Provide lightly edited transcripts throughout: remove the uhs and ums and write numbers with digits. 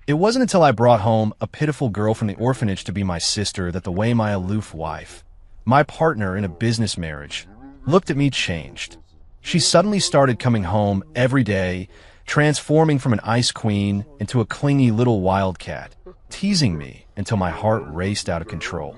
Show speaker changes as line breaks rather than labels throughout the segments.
It wasn't until I brought home a pitiful girl from the orphanage to be my sister that the way my aloof wife, my partner in a business marriage, looked at me changed. She suddenly started coming home every day, transforming from an ice queen into a clingy little wildcat, teasing me until my heart raced out of control.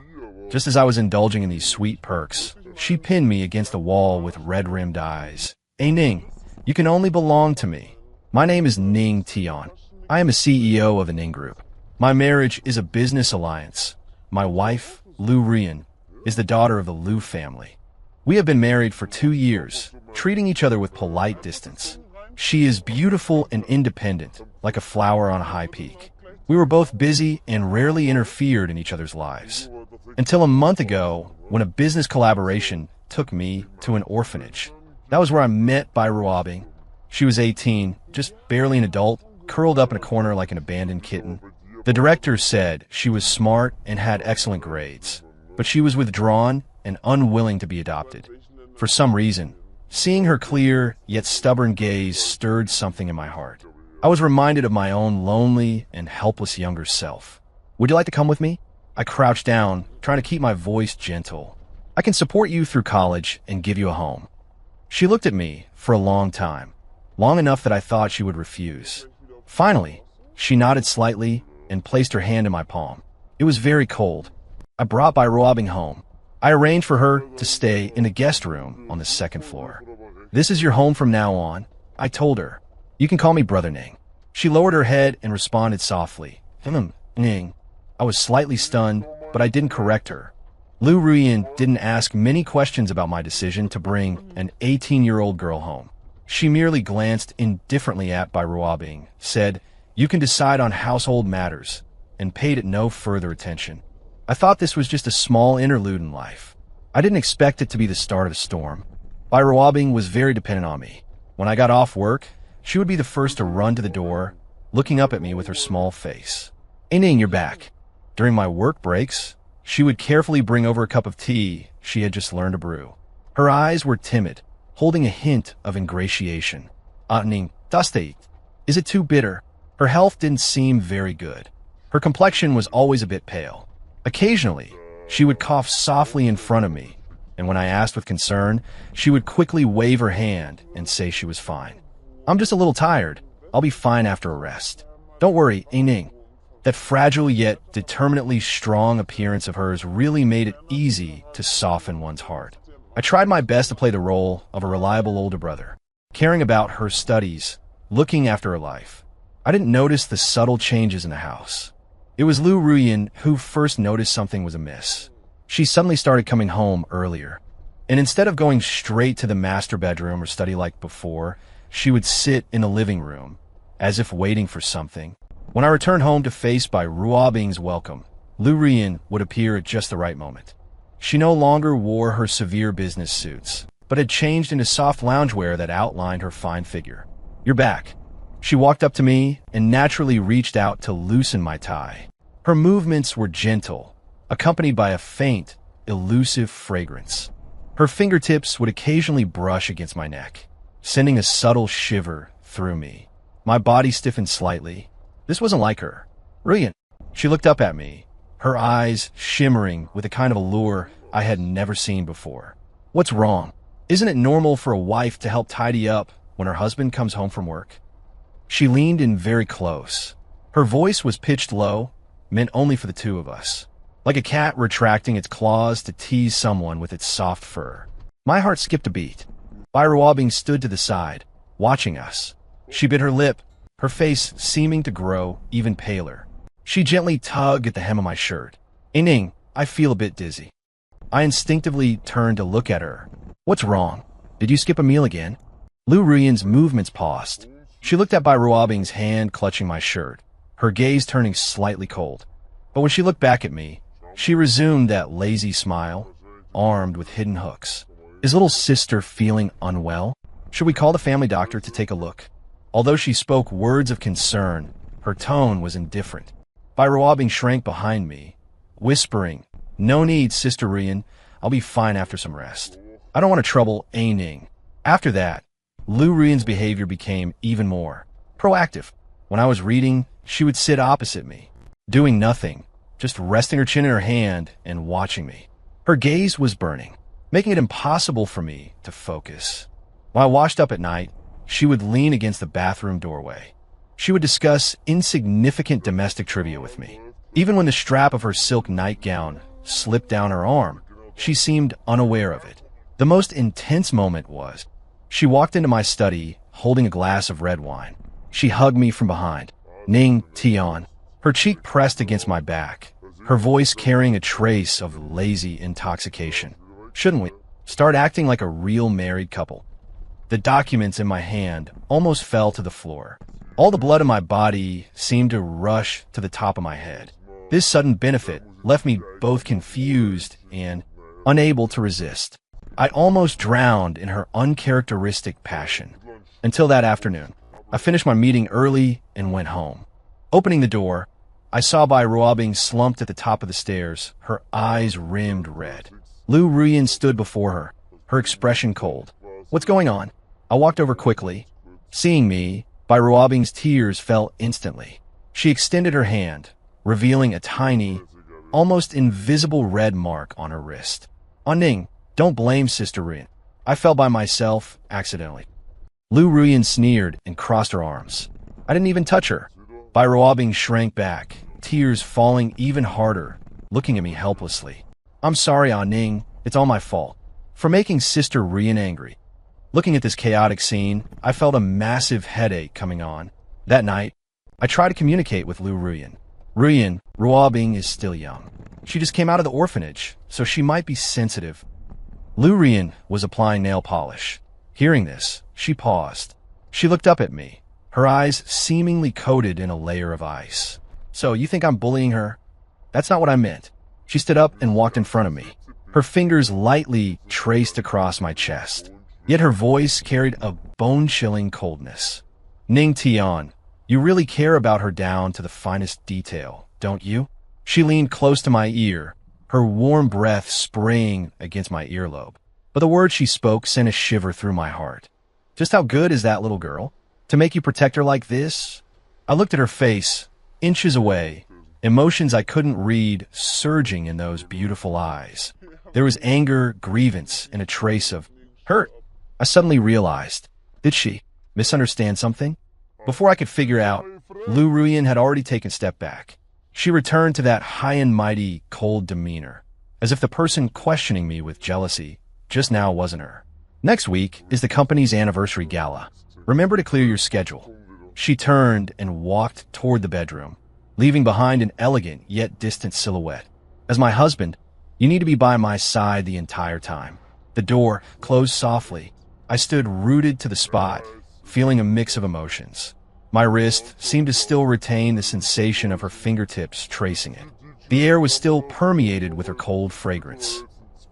Just as I was indulging in these sweet perks, she pinned me against the wall with red-rimmed eyes. "Hey Ning, you can only belong to me. My name is Ning Tian. I am a CEO of a Ning Group. My marriage is a business alliance. My wife, Lu Rian, is the daughter of the Lu family. We have been married for 2 years, treating each other with polite distance. She is beautiful and independent, like a flower on a high peak. We were both busy and rarely interfered in each other's lives. Until a month ago, when a business collaboration took me to an orphanage. That was where I met Bai Ruobing. She was 18, just barely an adult, curled up in a corner like an abandoned kitten. The director said she was smart and had excellent grades, but she was withdrawn and unwilling to be adopted. For some reason, seeing her clear yet stubborn gaze stirred something in my heart. I was reminded of my own lonely and helpless younger self. "Would you like to come with me?" I crouched down, trying to keep my voice gentle. "I can support you through college and give you a home." She looked at me for a long time, long enough that I thought she would refuse. Finally, she nodded slightly and placed her hand in my palm. It was very cold. I brought Bai Ruobing home. I arranged for her to stay in the guest room on the second floor. "This is your home from now on," I told her. "You can call me Brother Ning." She lowered her head and responded softly, Ning." I was slightly stunned, but I didn't correct her. Lu Ruyan didn't ask many questions about my decision to bring an 18-year-old girl home. She merely glanced indifferently at Bai Ruobing, said, "You can decide on household matters," and paid it no further attention. I thought this was just a small interlude in life. I didn't expect it to be the start of a storm. Bai Ruobing was very dependent on me. When I got off work, she would be the first to run to the door, looking up at me with her small face. "Hey Ning, you're back." During my work breaks, she would carefully bring over a cup of tea she had just learned to brew. Her eyes were timid, holding a hint of ingratiation. Ning, das te? Is it too bitter?" Her health didn't seem very good. Her complexion was always a bit pale. Occasionally, she would cough softly in front of me, and when I asked with concern, she would quickly wave her hand and say she was fine. "I'm just a little tired. I'll be fine after a rest. Don't worry, Ning." That fragile yet determinately strong appearance of hers really made it easy to soften one's heart. I tried my best to play the role of a reliable older brother, caring about her studies, looking after her life. I didn't notice the subtle changes in the house. It was Lu Ruyan who first noticed something was amiss. She suddenly started coming home earlier, and instead of going straight to the master bedroom or study like before, she would sit in the living room, as if waiting for something. When I returned home to face Bai Ruobing's welcome, Lu Ruyan would appear at just the right moment. She no longer wore her severe business suits, but had changed into soft loungewear that outlined her fine figure. "You're back." She walked up to me and naturally reached out to loosen my tie. Her movements were gentle, accompanied by a faint, elusive fragrance. Her fingertips would occasionally brush against my neck, sending a subtle shiver through me. My body stiffened slightly. This wasn't like her. "Ruyan." She looked up at me, her eyes shimmering with a kind of allure I had never seen before. "What's wrong? Isn't it normal for a wife to help tidy up when her husband comes home from work?" She leaned in very close. Her voice was pitched low, meant only for the two of us, like a cat retracting its claws to tease someone with its soft fur. My heart skipped a beat. Bai Ruobing stood to the side, watching us. She bit her lip, her face seeming to grow even paler. She gently tugged at the hem of my shirt. "Ning, I feel a bit dizzy." I instinctively turned to look at her. "What's wrong? Did you skip a meal again?" Lu Ruyan's movements paused. She looked at Bai Ruobing's hand clutching my shirt, her gaze turning slightly cold. But when she looked back at me, she resumed that lazy smile, armed with hidden hooks. "Is little sister feeling unwell? Should we call the family doctor to take a look?" Although she spoke words of concern, her tone was indifferent. Bai Ruobing shrank behind me, whispering, "No need, Sister Ruyan. I'll be fine after some rest. I don't want to trouble Ning." After that, Lu Ruyan's behavior became even more proactive. When I was reading, she would sit opposite me, doing nothing, just resting her chin in her hand and watching me. Her gaze was burning, making it impossible for me to focus. When I washed up at night, she would lean against the bathroom doorway. She would discuss insignificant domestic trivia with me. Even when the strap of her silk nightgown slipped down her arm, she seemed unaware of it. The most intense moment was, she walked into my study holding a glass of red wine. She hugged me from behind. Ning Tian, her cheek pressed against my back, her voice carrying a trace of lazy intoxication. Shouldn't we start acting like a real married couple? The documents in my hand almost fell to the floor. All the blood in my body seemed to rush to the top of my head. This sudden benefit left me both confused and unable to resist. I almost drowned in her uncharacteristic passion. Until that afternoon, I finished my meeting early and went home. Opening the door, I saw Bai Ruobing slumped at the top of the stairs, her eyes rimmed red. Lu Ruyan stood before her, her expression cold. "What's going on?" I walked over quickly. Seeing me, Bai Ruobing's tears fell instantly. She extended her hand, revealing a tiny, almost invisible red mark on her wrist. "Ning, don't blame Sister Ruyan. I fell by myself, accidentally." Lu Ruyan sneered and crossed her arms. "I didn't even touch her." Bai Ruobing shrank back, tears falling even harder, looking at me helplessly. "I'm sorry, Ning. It's all my fault. For making Sister Ruyan angry." Looking at this chaotic scene, I felt a massive headache coming on. That night, I tried to communicate with Lu Ruyan. Ruobing is still young. She just came out of the orphanage, so she might be sensitive." Lu Ruyan was applying nail polish. Hearing this, she paused. She looked up at me, her eyes seemingly coated in a layer of ice. "So you think I'm bullying her?" "That's not what I meant." She stood up and walked in front of me. Her fingers lightly traced across my chest, yet her voice carried a bone-chilling coldness. "Ning Tian, you really care about her down to the finest detail, don't you?" She leaned close to my ear, her warm breath spraying against my earlobe. But the words she spoke sent a shiver through my heart. "Just how good is that little girl? To make you protect her like this?" I looked at her face, inches away, emotions I couldn't read surging in those beautiful eyes. There was anger, grievance, and a trace of hurt. I suddenly realized, did she misunderstand something? Before I could figure out, Lu Ruyan had already taken a step back. She returned to that high and mighty, cold demeanor, as if the person questioning me with jealousy just now wasn't her. "Next week is the company's anniversary gala. Remember to clear your schedule." She turned and walked toward the bedroom, leaving behind an elegant yet distant silhouette. As my husband, you need to be by my side the entire time. The door closed softly. I stood rooted to the spot, feeling a mix of emotions. My wrist seemed to still retain the sensation of her fingertips tracing it. The air was still permeated with her cold fragrance.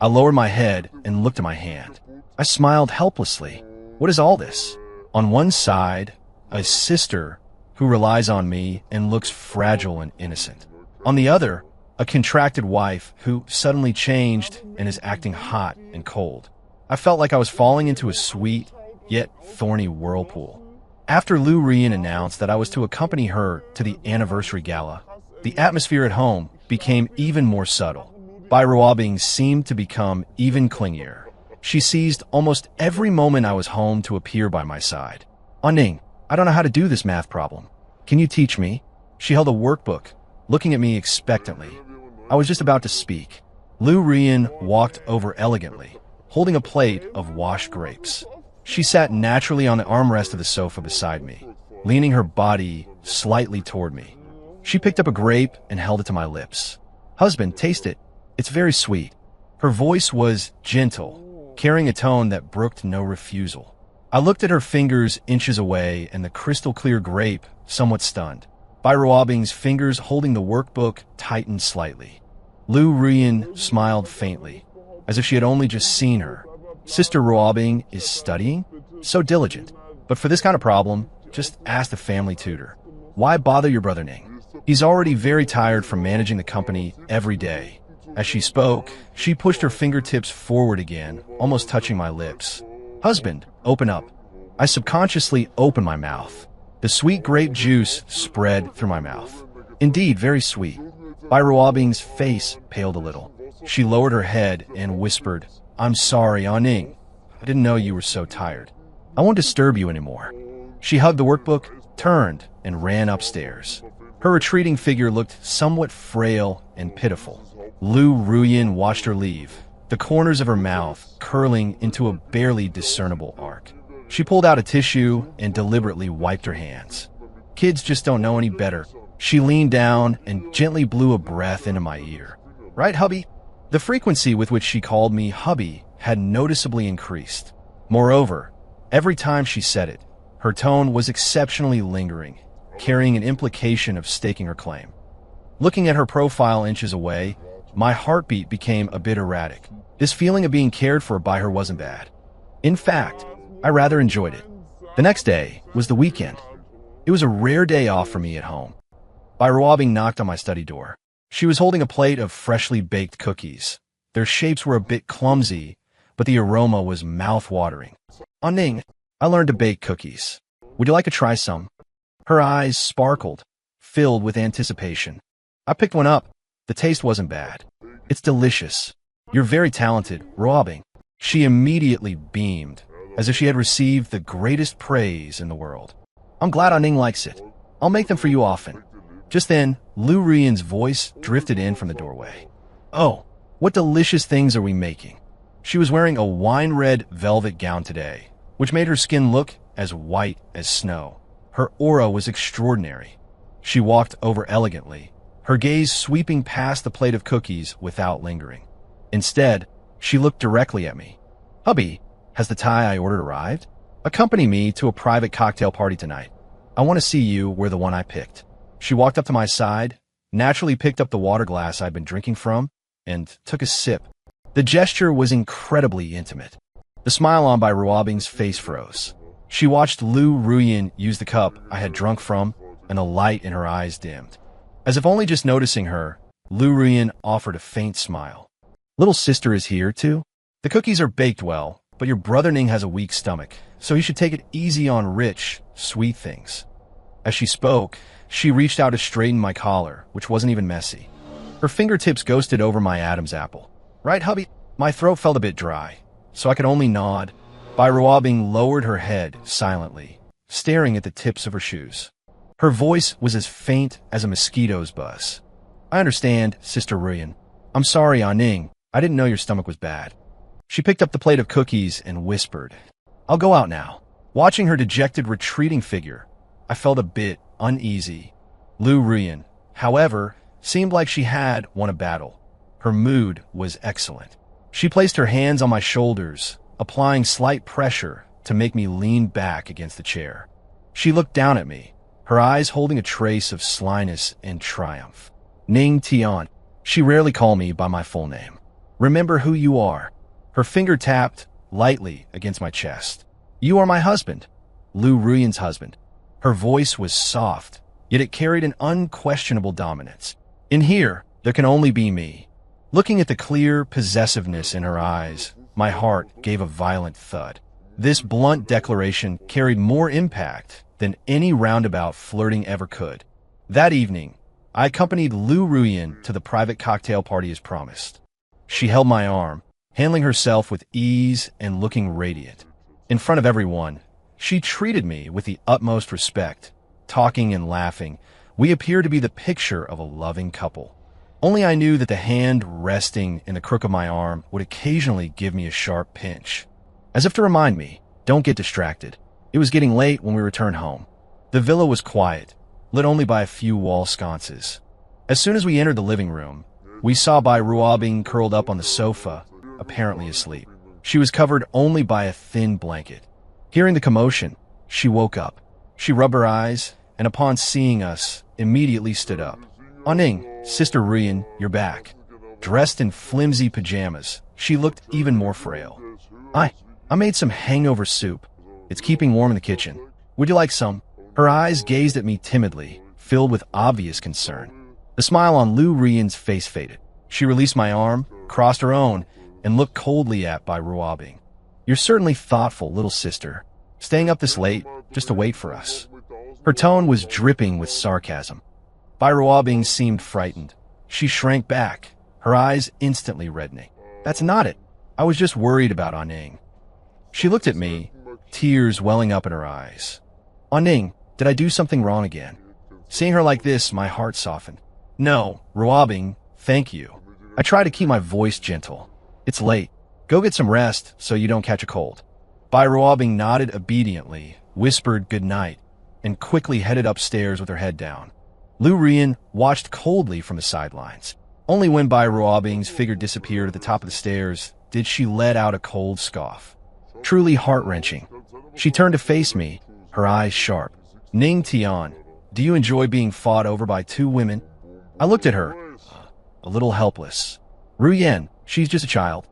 I lowered my head and looked at my hand. I smiled helplessly. What is all this? On one side, a sister who relies on me and looks fragile and innocent. On the other, a contracted wife who suddenly changed and is acting hot and cold. I felt like I was falling into a sweet, yet thorny whirlpool. After Lu Ruyan announced that I was to accompany her to the anniversary gala, the atmosphere at home became even more subtle. Bai Ruobing seemed to become even clingier. She seized almost every moment I was home to appear by my side. "Ning, I don't know how to do this math problem. Can you teach me?" She held a workbook, looking at me expectantly. I was just about to speak. Lu Ruyan walked over elegantly, holding a plate of washed grapes. She sat naturally on the armrest of the sofa beside me, leaning her body slightly toward me. She picked up a grape and held it to my lips. "Husband, taste it. It's very sweet." Her voice was gentle, carrying a tone that brooked no refusal. I looked at her fingers inches away and the crystal-clear grape, somewhat stunned. Bai Ruobing's fingers holding the workbook tightened slightly. Lu Ruyan smiled faintly, as if she had only just seen her. "Sister Ruobing is studying? So diligent. But for this kind of problem, just ask the family tutor. Why bother your brother Ning? He's already very tired from managing the company every day." As she spoke, she pushed her fingertips forward again, almost touching my lips. "Husband, open up." I subconsciously opened my mouth. The sweet grape juice spread through my mouth. Indeed, very sweet. Bai Ruobing's face paled a little. She lowered her head and whispered, "I'm sorry, Aning. I didn't know you were so tired. I won't disturb you anymore." She hugged the workbook, turned, and ran upstairs. Her retreating figure looked somewhat frail and pitiful. Lu Ruyin watched her leave, the corners of her mouth curling into a barely discernible arc. She pulled out a tissue and deliberately wiped her hands. Kids just don't know any better. She leaned down and gently blew a breath into my ear. "Right, hubby?" The frequency with which she called me hubby had noticeably increased. Moreover, every time she said it, her tone was exceptionally lingering, carrying an implication of staking her claim. Looking at her profile inches away, my heartbeat became a bit erratic. This feeling of being cared for by her wasn't bad. In fact, I rather enjoyed it. The next day was the weekend. It was a rare day off for me at home. Bai Ruobing knocked on my study door. She was holding a plate of freshly baked cookies. Their shapes were a bit clumsy, but the aroma was mouth-watering. "Aning, I learned to bake cookies. Would you like to try some?" Her eyes sparkled, filled with anticipation. I picked one up. The taste wasn't bad. "It's delicious. You're very talented, Ruobing." She immediately beamed, as if she had received the greatest praise in the world. "I'm glad Aning likes it. I'll make them for you often." Just then, Lu Ruyin's voice drifted in from the doorway. "Oh, what delicious things are we making?" She was wearing a wine-red velvet gown today, which made her skin look as white as snow. Her aura was extraordinary. She walked over elegantly, her gaze sweeping past the plate of cookies without lingering. Instead, she looked directly at me. "Hubby, has the Thai I ordered arrived? Accompany me to a private cocktail party tonight. I want to see you wear the one I picked." She walked up to my side, naturally picked up the water glass I'd been drinking from, and took a sip. The gesture was incredibly intimate. The smile on Bai Ruobing's face froze. She watched Lu Ruyin use the cup I had drunk from, and the light in her eyes dimmed. As if only just noticing her, Lu Ruyin offered a faint smile. "Little sister is here, too? The cookies are baked well, but your brother Ning has a weak stomach, so he should take it easy on rich, sweet things." As she spoke, she reached out to straighten my collar, which wasn't even messy. Her fingertips ghosted over my Adam's apple. "Right, hubby?" My throat felt a bit dry, so I could only nod. Bai Ruobing lowered her head silently, staring at the tips of her shoes. Her voice was as faint as a mosquito's buzz. "I understand, Sister Ruyin. I'm sorry, Aning. I didn't know your stomach was bad." She picked up the plate of cookies and whispered, "I'll go out now." Watching her dejected retreating figure, I felt a bit uneasy. Lu Ruyin, however, seemed like she had won a battle. Her mood was excellent. She placed her hands on my shoulders, applying slight pressure to make me lean back against the chair. She looked down at me, her eyes holding a trace of slyness and triumph. "Ning Tian." She rarely called me by my full name. "Remember who you are." Her finger tapped lightly against my chest. "You are my husband, Lu Ruyin's husband." Her voice was soft, yet it carried an unquestionable dominance. In here, there can only be me. Looking at the clear possessiveness in her eyes, my heart gave a violent thud. This blunt declaration carried more impact than any roundabout flirting ever could. That evening, I accompanied Lu Ruyin to the private cocktail party as promised. She held my arm, handling herself with ease and looking radiant. In front of everyone, she treated me with the utmost respect. Talking and laughing, we appeared to be the picture of a loving couple. Only I knew that the hand resting in the crook of my arm would occasionally give me a sharp pinch, as if to remind me, don't get distracted. It was getting late when we returned home. The villa was quiet, lit only by a few wall sconces. As soon as we entered the living room, we saw Bai Ruobing curled up on the sofa, apparently asleep. She was covered only by a thin blanket. Hearing the commotion, she woke up. She rubbed her eyes, and upon seeing us, immediately stood up. "Aning, Sister Ruyin, you're back." Dressed in flimsy pajamas, she looked even more frail. I made some hangover soup. It's keeping warm in the kitchen. Would you like some?" Her eyes gazed at me timidly, filled with obvious concern. The smile on Lu Ruyin's face faded. She released my arm, crossed her own, and looked coldly at Bai Ruobing. "You're certainly thoughtful, little sister, staying up this late just to wait for us." Her tone was dripping with sarcasm. Bai Ruobing seemed frightened. She shrank back, her eyes instantly reddening. That's not it. I was just worried about Anning. She looked at me, tears welling up in her eyes. Anning, did I do something wrong again? Seeing her like this, my heart softened. No, Ruobing, thank you. I try to keep my voice gentle. It's late. Go get some rest so you don't catch a cold. Bai Ruobing nodded obediently, whispered good night, and quickly headed upstairs with her head down. Lu Rian watched coldly from the sidelines. Only when Bai Ruobing's figure disappeared at the top of the stairs did she let out a cold scoff. Truly heart-wrenching. She turned to face me, her eyes sharp. Ning Tian, do you enjoy being fought over by two women? I looked at her, a little helpless. Ruyan, she's just a child.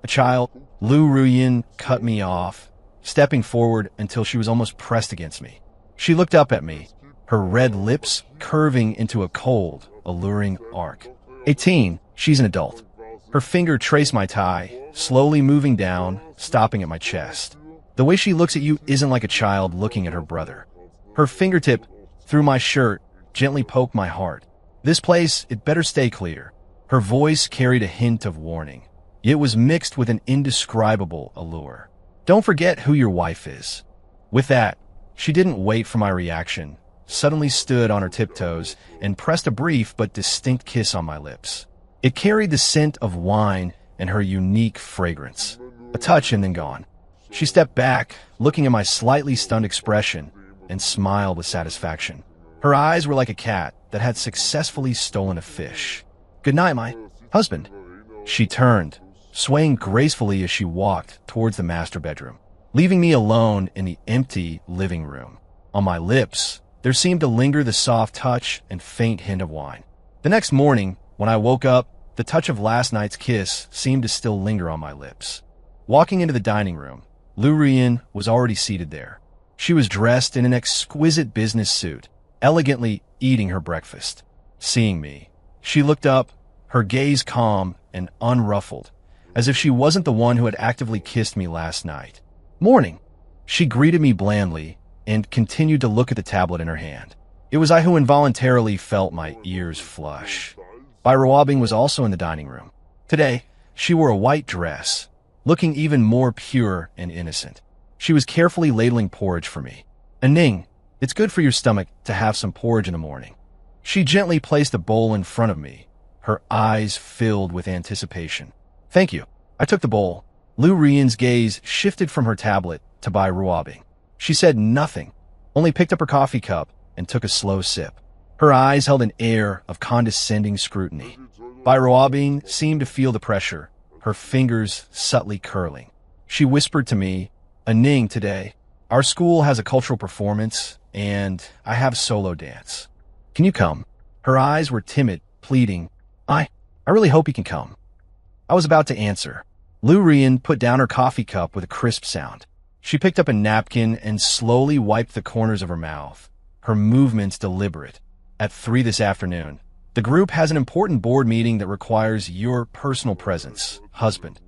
A child? Lu Ruyan cut me off, stepping forward until she was almost pressed against me. She looked up at me, her red lips curving into a cold, alluring arc. 18, she's an adult. Her finger traced my thigh, slowly moving down, stopping at my chest. The way she looks at you isn't like a child looking at her brother. Her fingertip, through my shirt, gently poked my heart. This place, it better stay clear. Her voice carried a hint of warning. It was mixed with an indescribable allure. Don't forget who your wife is. With that, she didn't wait for my reaction, suddenly stood on her tiptoes and pressed a brief but distinct kiss on my lips. It carried the scent of wine and her unique fragrance. A touch and then gone. She stepped back, looking at my slightly stunned expression, and smiled with satisfaction. Her eyes were like a cat that had successfully stolen a fish. Good night, my husband. She turned, swaying gracefully as she walked towards the master bedroom, leaving me alone in the empty living room. On my lips, there seemed to linger the soft touch and faint hint of wine. The next morning, when I woke up, the touch of last night's kiss seemed to still linger on my lips. Walking into the dining room, Lu Rian was already seated there. She was dressed in an exquisite business suit, elegantly eating her breakfast. Seeing me, she looked up, her gaze calm and unruffled, as if she wasn't the one who had actively kissed me last night. Morning. She greeted me blandly and continued to look at the tablet in her hand. It was I who involuntarily felt my ears flush. Bai Ruobing was also in the dining room. Today, she wore a white dress, looking even more pure and innocent. She was carefully ladling porridge for me. Ning, it's good for your stomach to have some porridge in the morning. She gently placed a bowl in front of me, her eyes filled with anticipation. Thank you. I took the bowl. Lu Rian's gaze shifted from her tablet to Bai Ruobing. She said nothing, only picked up her coffee cup and took a slow sip. Her eyes held an air of condescending scrutiny. Bai Ruobing seemed to feel the pressure, her fingers subtly curling. She whispered to me, Ning, today, our school has a cultural performance, and I have solo dance. Can you come? Her eyes were timid, pleading, I really hope you can come. I was about to answer. Lu Rian put down her coffee cup with a crisp sound. She picked up a napkin and slowly wiped the corners of her mouth, her movements deliberate. At 3 this afternoon, the group has an important board meeting that requires your personal presence, husband.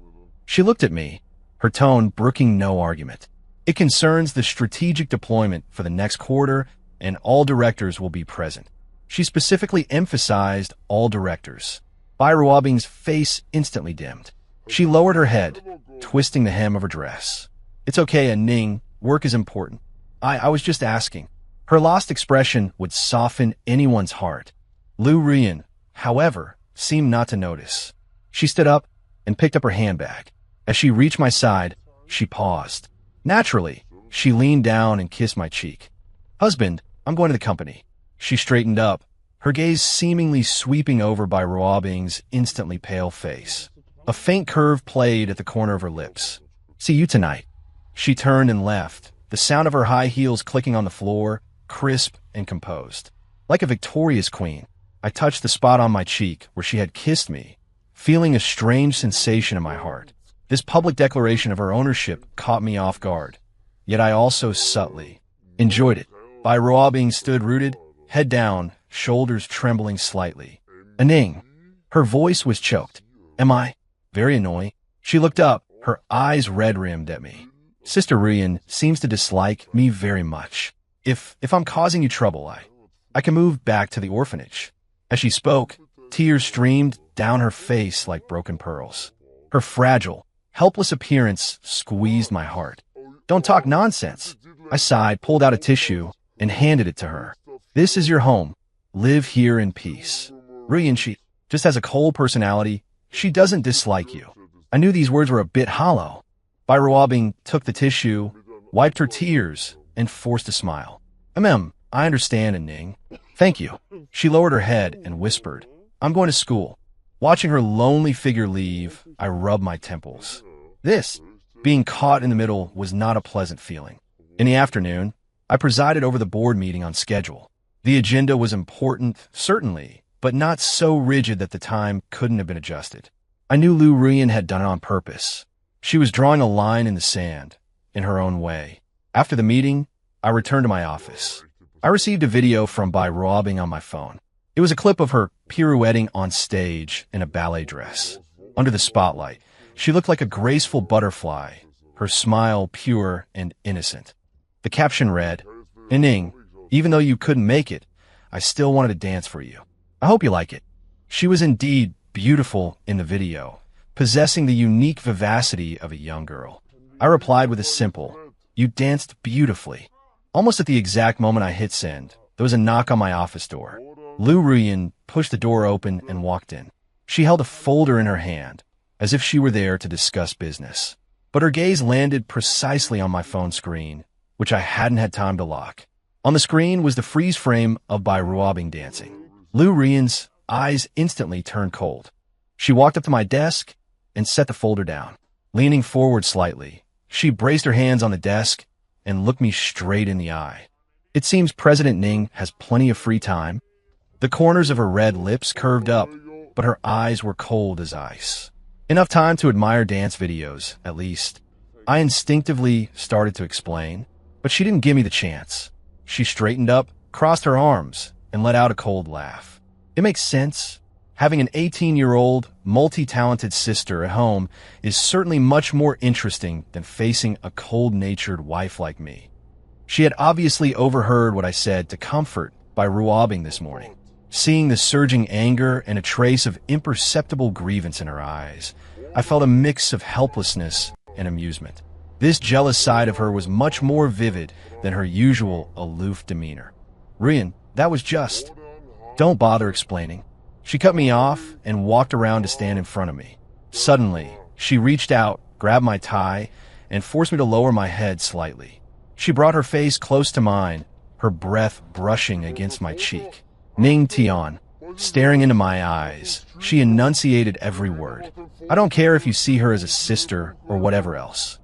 She looked at me, her tone brooking no argument. It concerns the strategic deployment for the next quarter, and all directors will be present. She specifically emphasized all directors. Bai Ruobing's face instantly dimmed. She lowered her head, twisting the hem of her dress. It's okay, Ning. Work is important. I was just asking. Her lost expression would soften anyone's heart. Lu Rian, however, seemed not to notice. She stood up and picked up her handbag. As she reached my side, she paused. Naturally, she leaned down and kissed my cheek. Husband, I'm going to the company. She straightened up, her gaze seemingly sweeping over Bai Ruobing's instantly pale face. A faint curve played at the corner of her lips. See you tonight. She turned and left, the sound of her high heels clicking on the floor, crisp and composed. Like a victorious queen, I touched the spot on my cheek where she had kissed me, feeling a strange sensation in my heart. This public declaration of her ownership caught me off guard, yet I also subtly enjoyed it. Bai Ruobing stood rooted, head down, shoulders trembling slightly. Ning. Her voice was choked. Am I? Very annoying. She looked up, her eyes red-rimmed at me. Sister Rian seems to dislike me very much. If I'm causing you trouble, I can move back to the orphanage." As she spoke, tears streamed down her face like broken pearls. Her fragile, helpless appearance squeezed my heart. "Don't talk nonsense." I sighed, pulled out a tissue, and handed it to her. "This is your home. Live here in peace." Ruyan, she just has a cold personality. She doesn't dislike you. I knew these words were a bit hollow. Ruabing took the tissue, wiped her tears, and forced a smile. I understand, Ning. Thank you." She lowered her head and whispered, "I'm going to school." Watching her lonely figure leave, I rubbed my temples. This, being caught in the middle, was not a pleasant feeling. In the afternoon, I presided over the board meeting on schedule. The agenda was important, certainly, but not so rigid that the time couldn't have been adjusted. I knew Lu Ruyan had done it on purpose. She was drawing a line in the sand, in her own way. After the meeting, I returned to my office. I received a video from Bai Ruabing on my phone. It was a clip of her pirouetting on stage in a ballet dress. Under the spotlight, she looked like a graceful butterfly, her smile pure and innocent. The caption read, "Ning, even though you couldn't make it, I still wanted to dance for you. I hope you like it." She was indeed beautiful in the video, possessing the unique vivacity of a young girl. I replied with a simple, "You danced beautifully." Almost at the exact moment I hit send, there was a knock on my office door. Lu Ruyan pushed the door open and walked in. She held a folder in her hand, as if she were there to discuss business. But her gaze landed precisely on my phone screen, which I hadn't had time to lock. On the screen was the freeze frame of Bai Ruabing dancing. Lu Ruyan's eyes instantly turned cold. She walked up to my desk and set the folder down. Leaning forward slightly, she braced her hands on the desk and looked me straight in the eye. It seems President Ning has plenty of free time. The corners of her red lips curved up, but her eyes were cold as ice. Enough time to admire dance videos, at least. I instinctively started to explain, but she didn't give me the chance. She straightened up, crossed her arms, and let out a cold laugh. It makes sense. Having an 18-year-old, multi-talented sister at home is certainly much more interesting than facing a cold-natured wife like me. She had obviously overheard what I said to comfort Bai Ruabing this morning. Seeing the surging anger and a trace of imperceptible grievance in her eyes, I felt a mix of helplessness and amusement. This jealous side of her was much more vivid than her usual aloof demeanor. "Ruyan, that was just..." "Don't bother explaining." She cut me off and walked around to stand in front of me. Suddenly, she reached out, grabbed my tie, and forced me to lower my head slightly. She brought her face close to mine, her breath brushing against my cheek. "Ning Tian." Staring into my eyes, she enunciated every word. "I don't care if you see her as a sister or whatever else,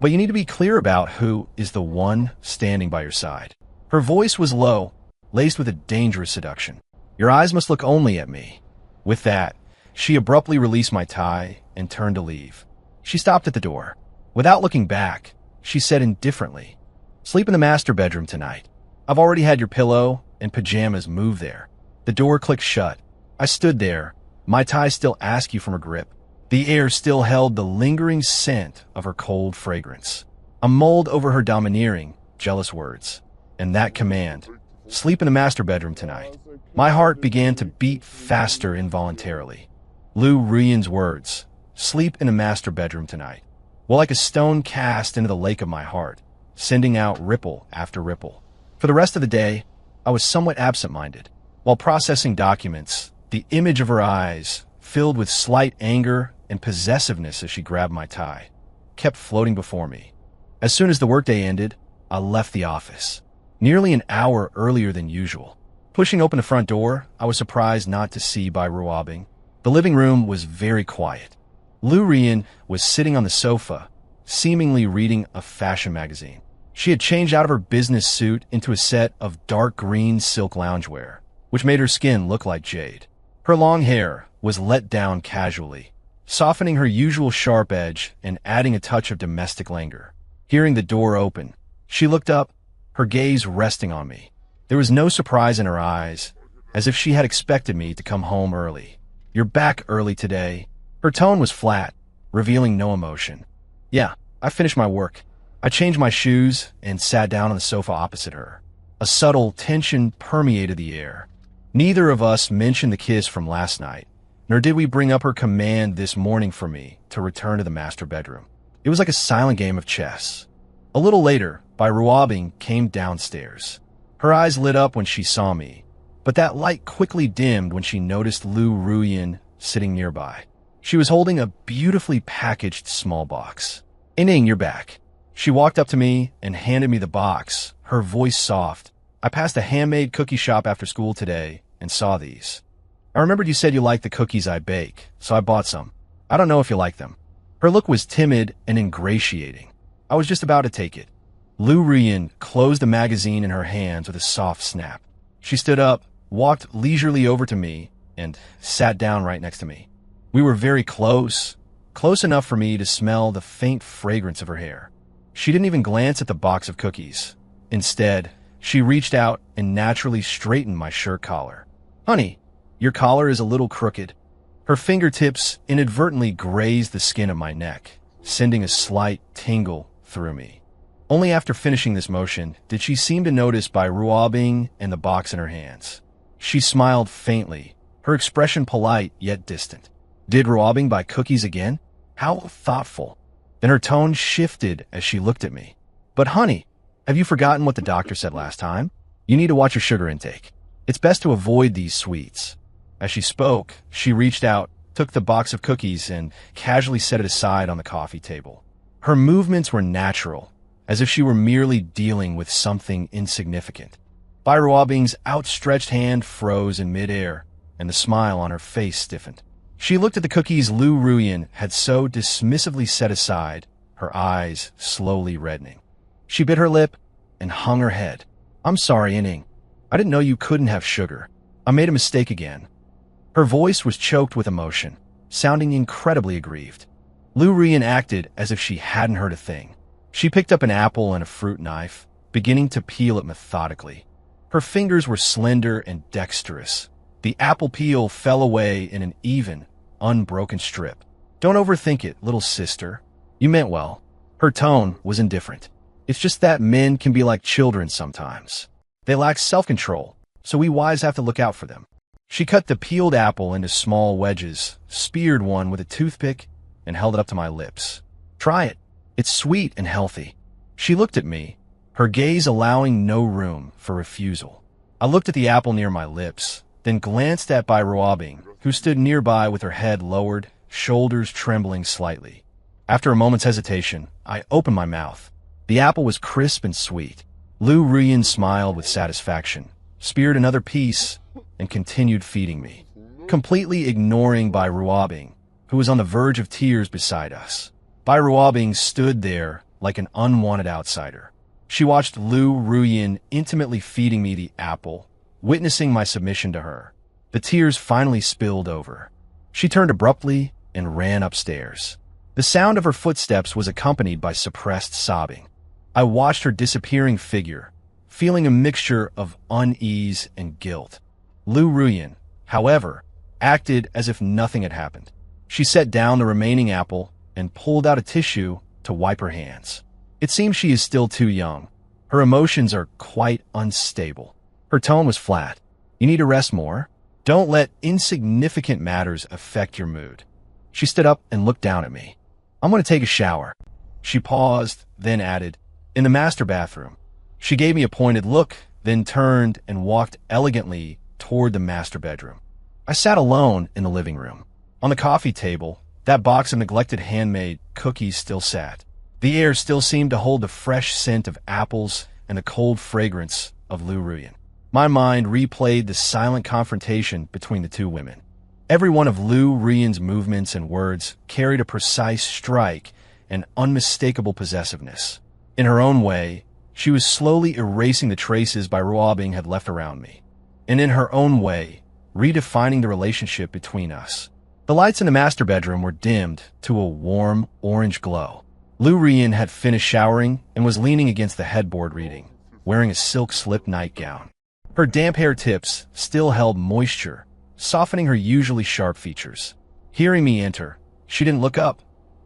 but you need to be clear about who is the one standing by your side." Her voice was low, laced with a dangerous seduction. "Your eyes must look only at me." With that, she abruptly released my tie and turned to leave. She stopped at the door. Without looking back, she said indifferently, "Sleep in the master bedroom tonight. I've already had your pillow and pajamas moved there." The door clicked shut. I stood there, my tie still askew from her grip. The air still held the lingering scent of her cold fragrance. I mulled over her domineering, jealous words, and that command, "Sleep in the master bedroom tonight." My heart began to beat faster involuntarily. Lu Ruyan's words, "Sleep in a master bedroom tonight," were like a stone cast into the lake of my heart, sending out ripple after ripple. For the rest of the day, I was somewhat absent-minded. While processing documents, the image of her eyes, filled with slight anger and possessiveness as she grabbed my tie, kept floating before me. As soon as the workday ended, I left the office, nearly an hour earlier than usual. Pushing open the front door, I was surprised not to see Bai Ruabing. The living room was very quiet. Lu Ruyan was sitting on the sofa, seemingly reading a fashion magazine. She had changed out of her business suit into a set of dark green silk loungewear, which made her skin look like jade. Her long hair was let down casually, softening her usual sharp edge and adding a touch of domestic languor. Hearing the door open, she looked up, her gaze resting on me. There was no surprise in her eyes, as if she had expected me to come home early. "You're back early today." Her tone was flat, revealing no emotion. "Yeah, I finished my work." I changed my shoes and sat down on the sofa opposite her. A subtle tension permeated the air. Neither of us mentioned the kiss from last night, nor did we bring up her command this morning for me to return to the master bedroom. It was like a silent game of chess. A little later, Ruabing came downstairs. Her eyes lit up when she saw me, but that light quickly dimmed when she noticed Lu Ruyan sitting nearby. She was holding a beautifully packaged small box. "Ining, you're back." She walked up to me and handed me the box, her voice soft. "I passed a handmade cookie shop after school today and saw these. I remembered you said you liked the cookies I bake, so I bought some. I don't know if you like them." Her look was timid and ingratiating. I was just about to take it. Lu Ruyan closed the magazine in her hands with a soft snap. She stood up, walked leisurely over to me, and sat down right next to me. We were very close enough for me to smell the faint fragrance of her hair. She didn't even glance at the box of cookies. Instead, she reached out and naturally straightened my shirt collar. "Honey, your collar is a little crooked." Her fingertips inadvertently grazed the skin of my neck, sending a slight tingle through me. Only after finishing this motion did she seem to notice Ruabing and the box in her hands. She smiled faintly, her expression polite yet distant. "Did Ruabing buy cookies again? How thoughtful." Then her tone shifted as she looked at me. "But honey, have you forgotten what the doctor said last time? You need to watch your sugar intake. It's best to avoid these sweets." As she spoke, she reached out, took the box of cookies, and casually set it aside on the coffee table. Her movements were natural, as if she were merely dealing with something insignificant. Ruabing's outstretched hand froze in midair, and the smile on her face stiffened. She looked at the cookies Lu Ruyan had so dismissively set aside, her eyes slowly reddening. She bit her lip and hung her head. "I'm sorry, Ining. I didn't know you couldn't have sugar. I made a mistake again." Her voice was choked with emotion, sounding incredibly aggrieved. Lu Ruyan acted as if she hadn't heard a thing. She picked up an apple and a fruit knife, beginning to peel it methodically. Her fingers were slender and dexterous. The apple peel fell away in an even, unbroken strip. "Don't overthink it, little sister. You meant well." Her tone was indifferent. "It's just that men can be like children sometimes. They lack self-control, so we wives have to look out for them." She cut the peeled apple into small wedges, speared one with a toothpick, and held it up to my lips. "Try it. It's sweet and healthy." She looked at me, her gaze allowing no room for refusal. I looked at the apple near my lips, then glanced at Ruabing, who stood nearby with her head lowered, shoulders trembling slightly. After a moment's hesitation, I opened my mouth. The apple was crisp and sweet. Lu Ruyan smiled with satisfaction, speared another piece, and continued feeding me, completely ignoring Ruabing, who was on the verge of tears beside us. Ruabing stood there like an unwanted outsider. She watched Lu Ruyan intimately feeding me the apple, witnessing my submission to her. The tears finally spilled over. She turned abruptly and ran upstairs. The sound of her footsteps was accompanied by suppressed sobbing. I watched her disappearing figure, feeling a mixture of unease and guilt. Lu Ruyan, however, acted as if nothing had happened. She set down the remaining apple and pulled out a tissue to wipe her hands. It seems she is still too young. Her emotions are quite unstable. Her tone was flat. "You need to rest more. Don't let insignificant matters affect your mood." She stood up and looked down at me. "I'm going to take a shower." She paused, then added, "In the master bathroom." She gave me a pointed look, then turned and walked elegantly toward the master bedroom. I sat alone in the living room. On the coffee table, that box of neglected handmade cookies still sat. The air still seemed to hold the fresh scent of apples and the cold fragrance of Lu Ruyan. My mind replayed the silent confrontation between the two women. Every one of Lu Ruyan's movements and words carried a precise strike and unmistakable possessiveness. In her own way, she was slowly erasing the traces Ruabing had left around me. And in her own way, redefining the relationship between us. The lights in the master bedroom were dimmed to a warm orange glow. Lu Ruyan had finished showering and was leaning against the headboard reading, wearing a silk slip nightgown. Her damp hair tips still held moisture, softening her usually sharp features. Hearing me enter, she didn't look up.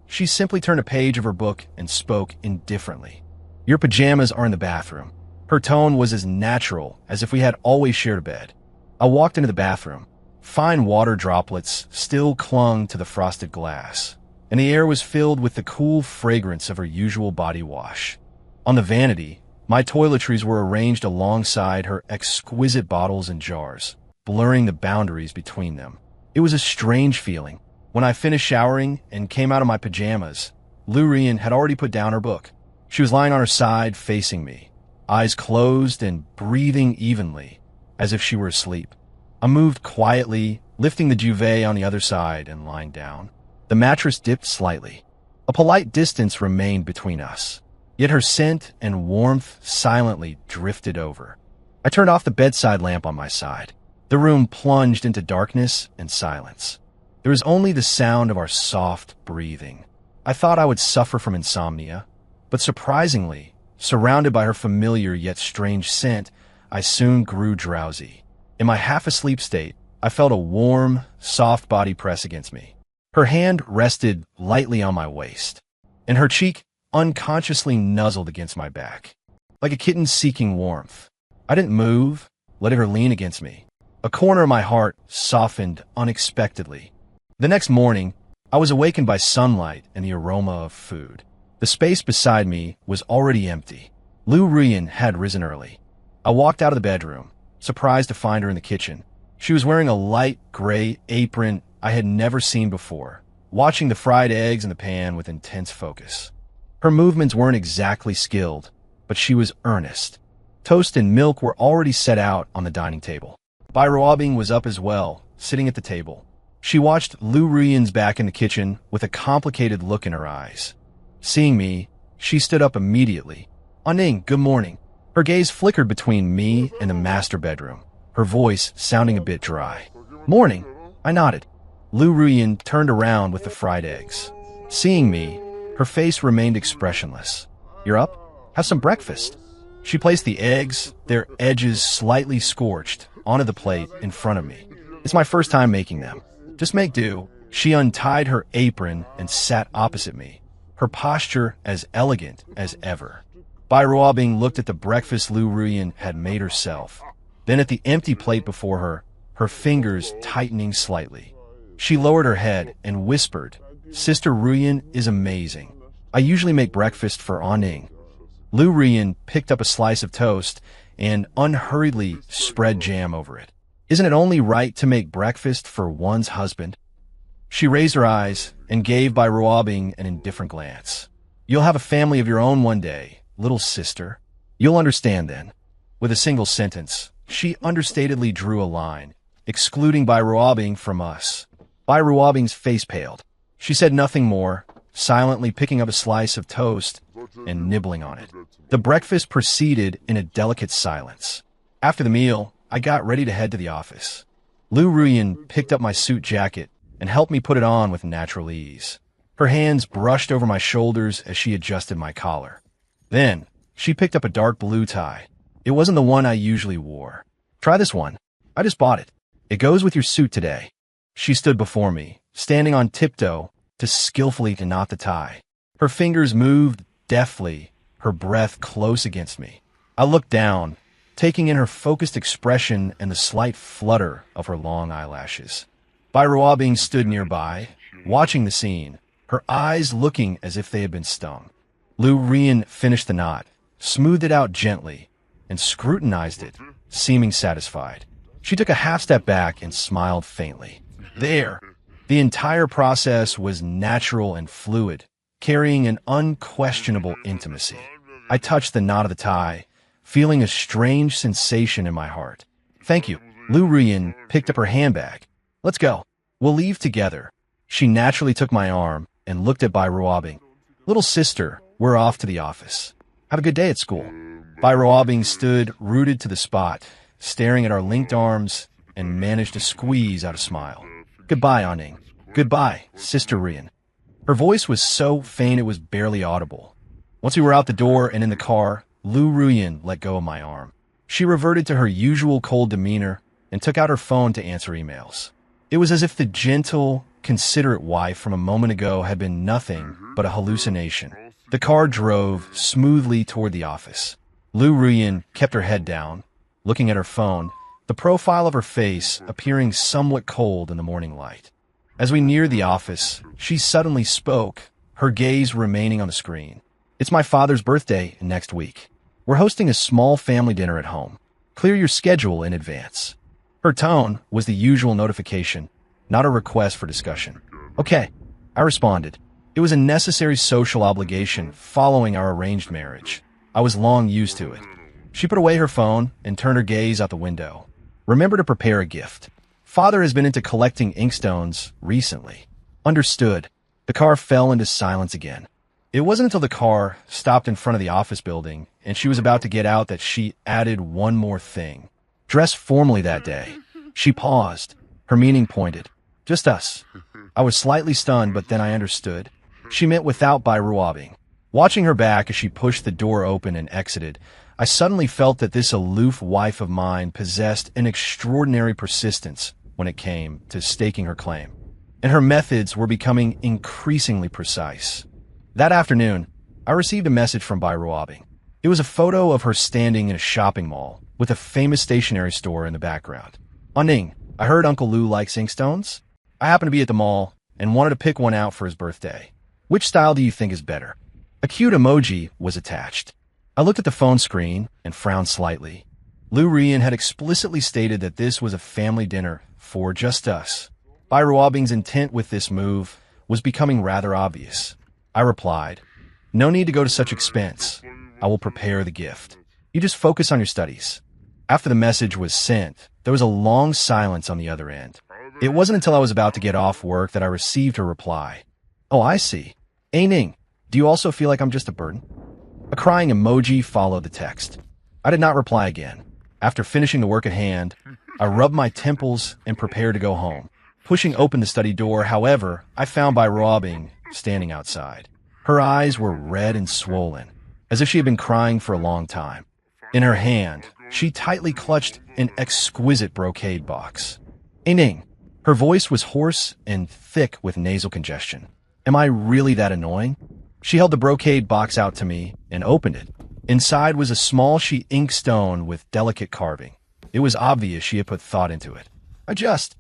She simply turned a page of her book and spoke indifferently. "Your pajamas are in the bathroom. Her tone was as natural as if we had always shared a bed. I walked into the bathroom. Fine water droplets still clung to the frosted glass, and the air was filled with the cool fragrance of her usual body wash. On the vanity, my toiletries were arranged alongside her exquisite bottles and jars, blurring the boundaries between them. It was a strange feeling. When I finished showering and came out of my pajamas, Lu Rian had already put down her book. She was lying on her side, facing me, eyes closed and breathing evenly, as if she were asleep. I moved quietly, lifting the duvet on the other side and lying down. The mattress dipped slightly. A polite distance remained between us, yet her scent and warmth silently drifted over. I turned off the bedside lamp on my side. The room plunged into darkness and silence. There was only the sound of our soft breathing. I thought I would suffer from insomnia, but surprisingly, surrounded by her familiar yet strange scent, I soon grew drowsy. In my half-asleep state, I felt a warm, soft body press against me. Her hand rested lightly on my waist, and her cheek unconsciously nuzzled against my back, like a kitten seeking warmth. I didn't move, letting her lean against me. A corner of my heart softened unexpectedly. The next morning, I was awakened by sunlight and the aroma of food. The space beside me was already empty. Lu Rian had risen early. I walked out of the bedroom, surprised to find her in the kitchen. She was wearing a light gray apron I had never seen before, watching the fried eggs in the pan with intense focus. Her movements weren't exactly skilled, but she was earnest. Toast and milk were already set out on the dining table. Bai Ruobing was up as well, sitting at the table. She watched Lu Rian's back in the kitchen with a complicated look in her eyes. Seeing me, she stood up immediately. "Aning, good morning." Her gaze flickered between me and the master bedroom, her voice sounding a bit dry. "Morning," I nodded. Lu Rian turned around with the fried eggs. Seeing me, her face remained expressionless. "You're up? Have some breakfast." She placed the eggs, their edges slightly scorched, onto the plate in front of me. "It's my first time making them. Just make do." She untied her apron and sat opposite me, her posture as elegant as ever. Bai Ruobing looked at the breakfast Lu Rian had made herself, then at the empty plate before her, her fingers tightening slightly. She lowered her head and whispered, "Sister Ruyan is amazing. I usually make breakfast for Aning." Lu Rian picked up a slice of toast and unhurriedly spread jam over it. "Isn't it only right to make breakfast for one's husband?" She raised her eyes and gave Bai Ruobing an indifferent glance. "You'll have a family of your own one day, little sister. You'll understand then." With a single sentence, she understatedly drew a line, excluding Bai Ruobing from us. Bai Ruobing's face paled. She said nothing more, silently picking up a slice of toast and nibbling on it. The breakfast proceeded in a delicate silence. After the meal, I got ready to head to the office. Lu Rian picked up my suit jacket and helped me put it on with natural ease. Her hands brushed over my shoulders as she adjusted my collar. Then, she picked up a dark blue tie. It wasn't the one I usually wore. "Try this one. I just bought it. It goes with your suit today." She stood before me, standing on tiptoe to skillfully knot the tie. Her fingers moved deftly, her breath close against me. I looked down, taking in her focused expression and the slight flutter of her long eyelashes. Bai Ruobing stood nearby, watching the scene, her eyes looking as if they had been stung. Lu Rian finished the knot, smoothed it out gently, and scrutinized it, seeming satisfied. She took a half step back and smiled faintly. There, the entire process was natural and fluid, carrying an unquestionable intimacy. I touched the knot of the tie, feeling a strange sensation in my heart. "Thank you." Lu Rian picked up her handbag. "Let's go. We'll leave together." She naturally took my arm and looked at Bai Ruobing. "Little sister, we're off to the office. Have a good day at school." Bai Ruobing stood rooted to the spot, staring at our linked arms, and managed to squeeze out a smile. "Goodbye, Aning. Goodbye, Sister Rian." Her voice was so faint it was barely audible. Once we were out the door and in the car, Lu Rian let go of my arm. She reverted to her usual cold demeanor and took out her phone to answer emails. It was as if the gentle, considerate wife from a moment ago had been nothing but a hallucination. The car drove smoothly toward the office. Lu Ruyan kept her head down, looking at her phone, the profile of her face appearing somewhat cold in the morning light. As we neared the office, she suddenly spoke, her gaze remaining on the screen. "It's my father's birthday next week. We're hosting a small family dinner at home. Clear your schedule in advance." Her tone was the usual notification, not a request for discussion. "Okay," I responded. It was a necessary social obligation following our arranged marriage. I was long used to it. She put away her phone and turned her gaze out the window. "Remember to prepare a gift. Father has been into collecting inkstones recently." "Understood." The car fell into silence again. It wasn't until the car stopped in front of the office building and she was about to get out that she added one more thing. "Dress formally that day." She paused, her meaning pointed. "Just us." I was slightly stunned, but then I understood. She meant without Bairuabing. Watching her back as she pushed the door open and exited, I suddenly felt that this aloof wife of mine possessed an extraordinary persistence when it came to staking her claim, and her methods were becoming increasingly precise. That afternoon, I received a message from Bairuabing. It was a photo of her standing in a shopping mall with a famous stationery store in the background. "Ning, I heard Uncle Lou likes inkstones. I happened to be at the mall and wanted to pick one out for his birthday. Which style do you think is better?" A cute emoji was attached. I looked at the phone screen and frowned slightly. Lu Ruyan had explicitly stated that this was a family dinner for just us. Bairuabing's intent with this move was becoming rather obvious. I replied, "No need to go to such expense. I will prepare the gift. You just focus on your studies." After the message was sent, there was a long silence on the other end. It wasn't until I was about to get off work that I received her reply. "Oh, I see. Ning, do you also feel like I'm just a burden?" A crying emoji followed the text. I did not reply again. After finishing the work at hand, I rubbed my temples and prepared to go home. Pushing open the study door, however, I found Bairuabing standing outside. Her eyes were red and swollen, as if she had been crying for a long time. In her hand, she tightly clutched an exquisite brocade box. "Ning." Her voice was hoarse and thick with nasal congestion. "Am I really that annoying?" She held the brocade box out to me and opened it. Inside was a small sheet inkstone with delicate carving. It was obvious she had put thought into it. I just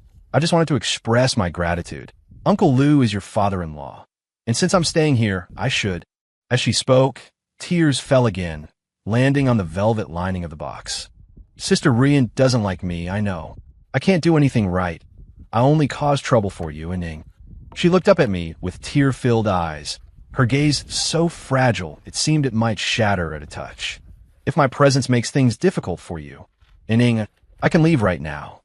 wanted to express my gratitude. "Uncle Lou is your father-in-law, and since I'm staying here, I should." As she spoke, tears fell again, landing on the velvet lining of the box. "Sister Ruyan doesn't like me, I know. I can't do anything right. I only cause trouble for you, Ning." She looked up at me with tear-filled eyes, her gaze so fragile it seemed it might shatter at a touch. "If my presence makes things difficult for you, Ning, I can leave right now."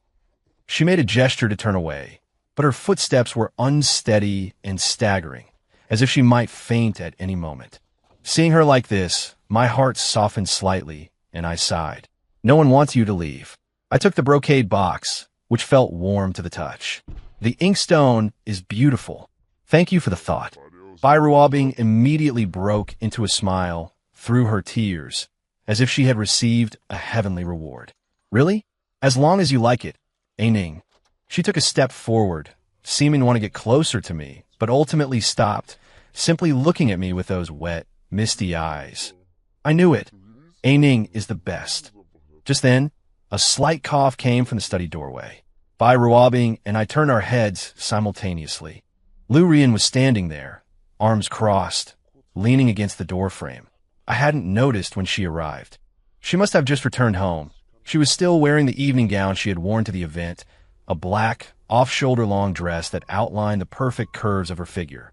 She made a gesture to turn away, but her footsteps were unsteady and staggering, as if she might faint at any moment. Seeing her like this, my heart softened slightly, and I sighed. "No one wants you to leave." I took the brocade box, which felt warm to the touch. "The inkstone is beautiful. Thank you for the thought." Bairuabing immediately broke into a smile through her tears, as if she had received a heavenly reward. "Really? As long as you like it, Ning." She took a step forward, seeming to want to get closer to me, but ultimately stopped, simply looking at me with those wet, misty eyes. I knew it. Ning is the best. Just then, a slight cough came from the study doorway. Bairuabing and I turned our heads simultaneously. Lu Ruyan was standing there, arms crossed, leaning against the doorframe. I hadn't noticed when she arrived. She must have just returned home. She was still wearing the evening gown she had worn to the event, a black, off-shoulder long dress that outlined the perfect curves of her figure.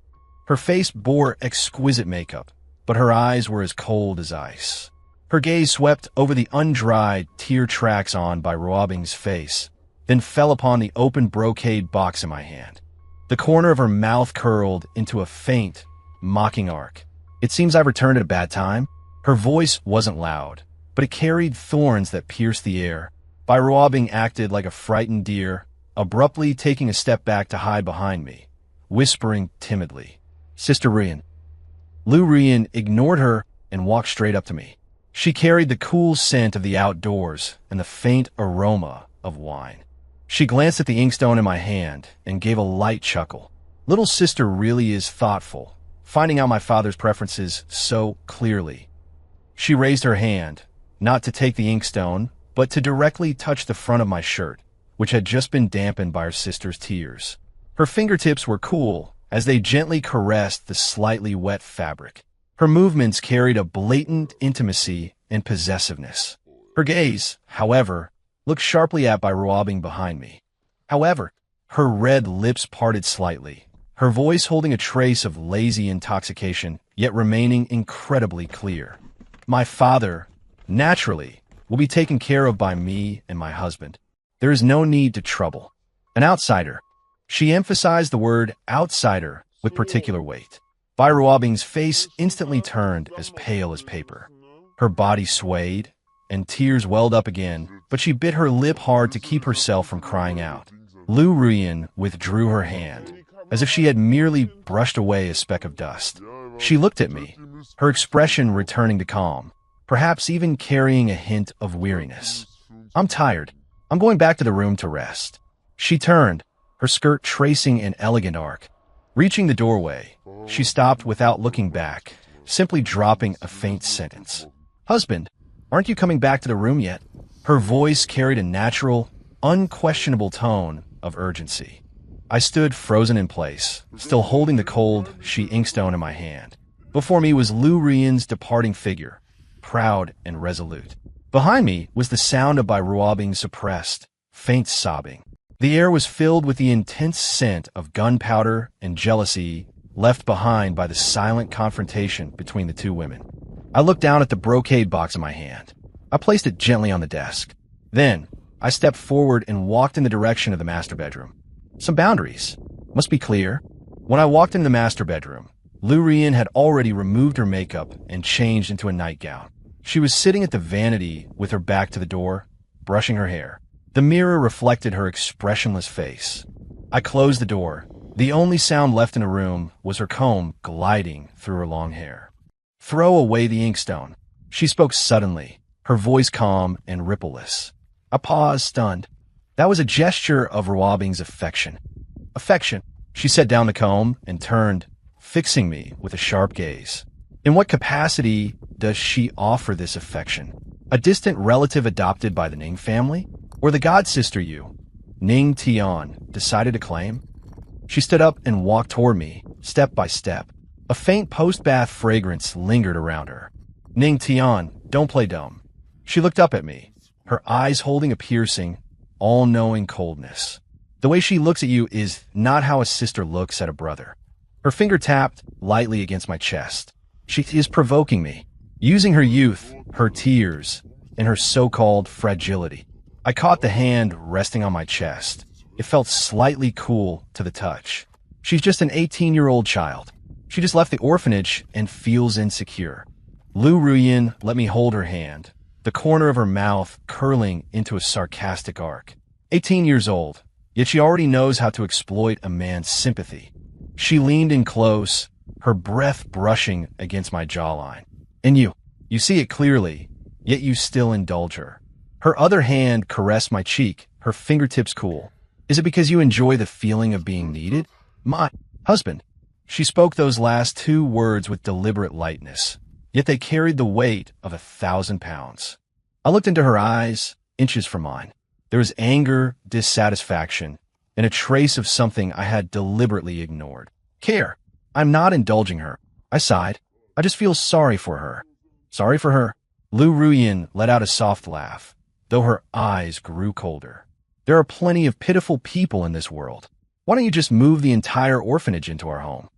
Her face bore exquisite makeup, but her eyes were as cold as ice. Her gaze swept over the undried tear tracks on Bairuabing's face, then fell upon the open brocade box in my hand. The corner of her mouth curled into a faint, mocking arc. "It seems I've returned at a bad time." Her voice wasn't loud, but it carried thorns that pierced the air. Bairuabing acted like a frightened deer, abruptly taking a step back to hide behind me, whispering timidly, "Sister Ruyan." Lu Ruyan ignored her and walked straight up to me. She carried the cool scent of the outdoors and the faint aroma of wine. She glanced at the inkstone in my hand and gave a light chuckle. Little sister really is thoughtful, finding out my father's preferences so clearly. She raised her hand, not to take the inkstone, but to directly touch the front of my shirt, which had just been dampened by her sister's tears. Her fingertips were cool as they gently caressed the slightly wet fabric. Her movements carried a blatant intimacy and possessiveness. Her gaze, however, looked sharply at by Ruabing behind me. However, her red lips parted slightly, her voice holding a trace of lazy intoxication, yet remaining incredibly clear. My father, naturally, will be taken care of by me and my husband. There is no need to trouble. An outsider. She emphasized the word outsider with particular weight. Ruabing's face instantly turned as pale as paper. Her body swayed, and tears welled up again, but she bit her lip hard to keep herself from crying out. Lu Ruyan withdrew her hand, as if she had merely brushed away a speck of dust. She looked at me, her expression returning to calm, perhaps even carrying a hint of weariness. I'm tired. I'm going back to the room to rest. She turned, her skirt tracing an elegant arc. Reaching the doorway, she stopped without looking back, simply dropping a faint sentence. Husband, aren't you coming back to the room yet? Her voice carried a natural, unquestionable tone of urgency. I stood frozen in place, still holding the cold inkstone in my hand. Before me was Lu Ruyan's departing figure, proud and resolute. Behind me was the sound of Ruabing's suppressed, faint sobbing. The air was filled with the intense scent of gunpowder and jealousy left behind by the silent confrontation between the two women. I looked down at the brocade box in my hand. I placed it gently on the desk. Then, I stepped forward and walked in the direction of the master bedroom. Some boundaries. Must be clear. When I walked into the master bedroom, Lu Ruyan had already removed her makeup and changed into a nightgown. She was sitting at the vanity with her back to the door, brushing her hair. The mirror reflected her expressionless face. I closed the door. The only sound left in the room was her comb gliding through her long hair. Throw away the inkstone. She spoke suddenly, her voice calm and rippleless. I paused, stunned. That was a gesture of Ruabing's affection. Affection. She set down the comb and turned, fixing me with a sharp gaze. In what capacity does she offer this affection? A distant relative adopted by the Ning family? Or the god-sister you, Ning Tian, decided to claim? She stood up and walked toward me, step by step. A faint post-bath fragrance lingered around her. Ning Tian, don't play dumb. She looked up at me, her eyes holding a piercing, all-knowing coldness. The way she looks at you is not how a sister looks at a brother. Her finger tapped lightly against my chest. She is provoking me, using her youth, her tears, and her so-called fragility. I caught the hand resting on my chest. It felt slightly cool to the touch. She's just an 18-year-old child. She just left the orphanage and feels insecure. Lu Ruyan let me hold her hand, the corner of her mouth curling into a sarcastic arc. 18 years old, yet she already knows how to exploit a man's sympathy. She leaned in close, her breath brushing against my jawline. And you see it clearly, yet you still indulge her. Her other hand caressed my cheek, her fingertips cool. Is it because you enjoy the feeling of being needed? My husband. She spoke those last two words with deliberate lightness, yet they carried the weight of 1,000 pounds. I looked into her eyes, inches from mine. There was anger, dissatisfaction, and a trace of something I had deliberately ignored. Care. I'm not indulging her. I sighed. I just feel sorry for her. Sorry for her. Lu Ruyan let out a soft laugh, though her eyes grew colder. There are plenty of pitiful people in this world. Why don't you just move the entire orphanage into our home?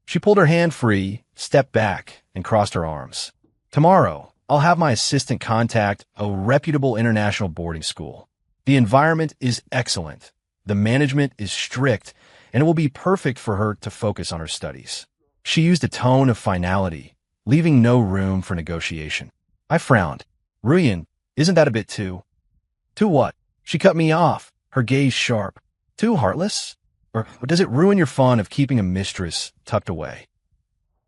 She pulled her hand free, stepped back, and crossed her arms. Tomorrow, I'll have my assistant contact a reputable international boarding school. The environment is excellent. The management is strict, and it will be perfect for her to focus on her studies. She used a tone of finality, leaving no room for negotiation. I frowned. Ruyan, isn't that a bit too? Too what? She cut me off, her gaze sharp. Too heartless? Or does it ruin your fun of keeping a mistress tucked away?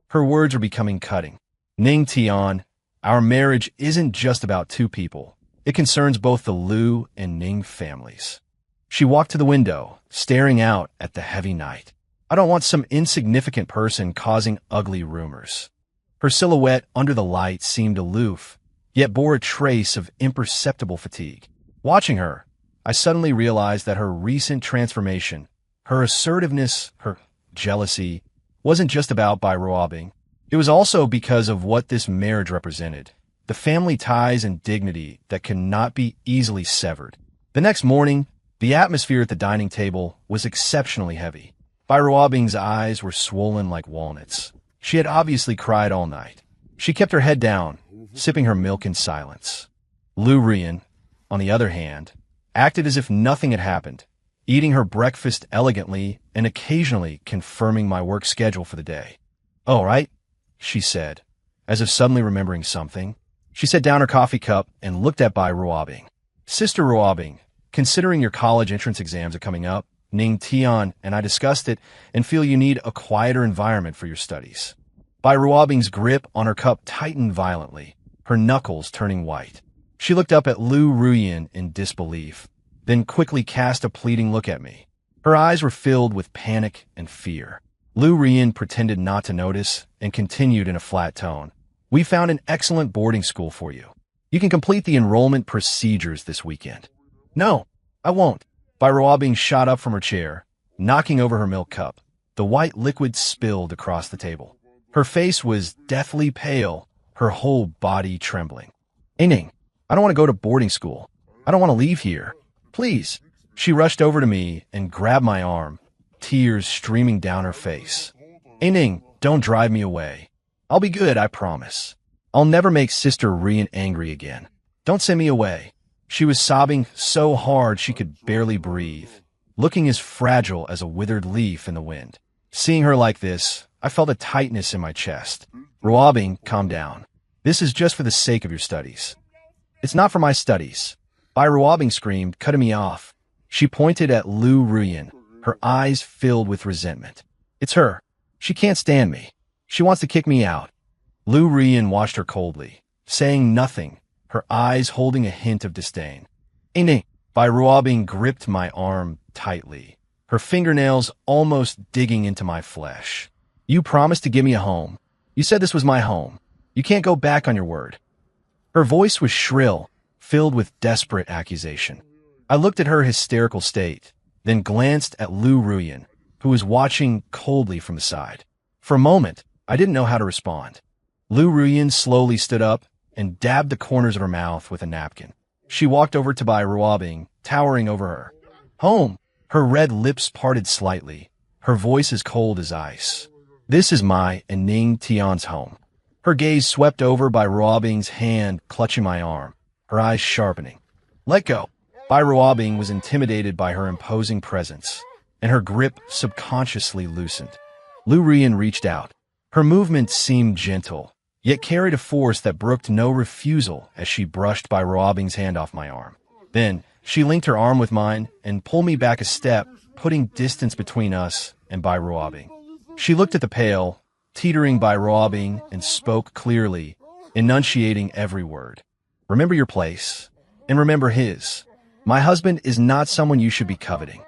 Her words were becoming cutting. Ning Tian, our marriage isn't just about two people. It concerns both the Lu and Ning families. She walked to the window, staring out at the heavy night. I don't want some insignificant person causing ugly rumors. Her silhouette under the light seemed aloof, yet bore a trace of imperceptible fatigue. Watching her, I suddenly realized that her recent transformation, her assertiveness, her jealousy, wasn't just about robbing. It was also because of what this marriage represented, the family ties and dignity that cannot be easily severed. The next morning, the atmosphere at the dining table was exceptionally heavy. Robbing's eyes were swollen like walnuts. She had obviously cried all night. She kept her head down, sipping her milk in silence. Lu Rian, on the other hand, acted as if nothing had happened, eating her breakfast elegantly and occasionally confirming my work schedule for the day. "All right," she said, as if suddenly remembering something. She set down her coffee cup and looked at Robbing. "Sister Robbing, considering your college entrance exams are coming up, Ning Tian and I discussed it and feel you need a quieter environment for your studies." Robbing's grip on her cup tightened violently, her knuckles turning white. She looked up at Lu Ruyan in disbelief, then quickly cast a pleading look at me. Her eyes were filled with panic and fear. Lu Ruyan pretended not to notice and continued in a flat tone. "We found an excellent boarding school for you. You can complete the enrollment procedures this weekend." "No, I won't." Robbing shot up from her chair, knocking over her milk cup. The white liquid spilled across the table. Her face was deathly pale, her whole body trembling. "Ning, I don't want to go to boarding school. I don't want to leave here. Please." She rushed over to me and grabbed my arm, tears streaming down her face. "Ning, don't drive me away. I'll be good, I promise. I'll never make Sister Rian angry again. Don't send me away." She was sobbing so hard she could barely breathe, looking as fragile as a withered leaf in the wind. Seeing her like this, I felt a tightness in my chest. "Robbing, calm down. This is just for the sake of your studies." "It's not for my studies." Robbing screamed, cutting me off. She pointed at Lu Ruyan, her eyes filled with resentment. "It's her. She can't stand me. She wants to kick me out." Lu Ruyan watched her coldly, saying nothing, her eyes holding a hint of disdain. "Ning." Robbing gripped my arm tightly, her fingernails almost digging into my flesh. "You promised to give me a home. You said this was my home. You can't go back on your word." Her voice was shrill, filled with desperate accusation. I looked at her hysterical state, then glanced at Lu Ruyan, who was watching coldly from the side. For a moment, I didn't know how to respond. Lu Ruyan slowly stood up and dabbed the corners of her mouth with a napkin. She walked over to Robbing, towering over her. "Home." Her red lips parted slightly, her voice as cold as ice. "This is my and Ning Tian's home." Her gaze swept over Robbing's hand clutching my arm, her eyes sharpening. "Let go." Robbing was intimidated by her imposing presence, and her grip subconsciously loosened. Lu Ruyan reached out. Her movement seemed gentle, yet carried a force that brooked no refusal as she brushed Robbing's hand off my arm. Then, she linked her arm with mine and pulled me back a step, putting distance between us and Robbing. She looked at the pail, teetering Robbing, and spoke clearly, enunciating every word. "Remember your place, and remember his. My husband is not someone you should be coveting."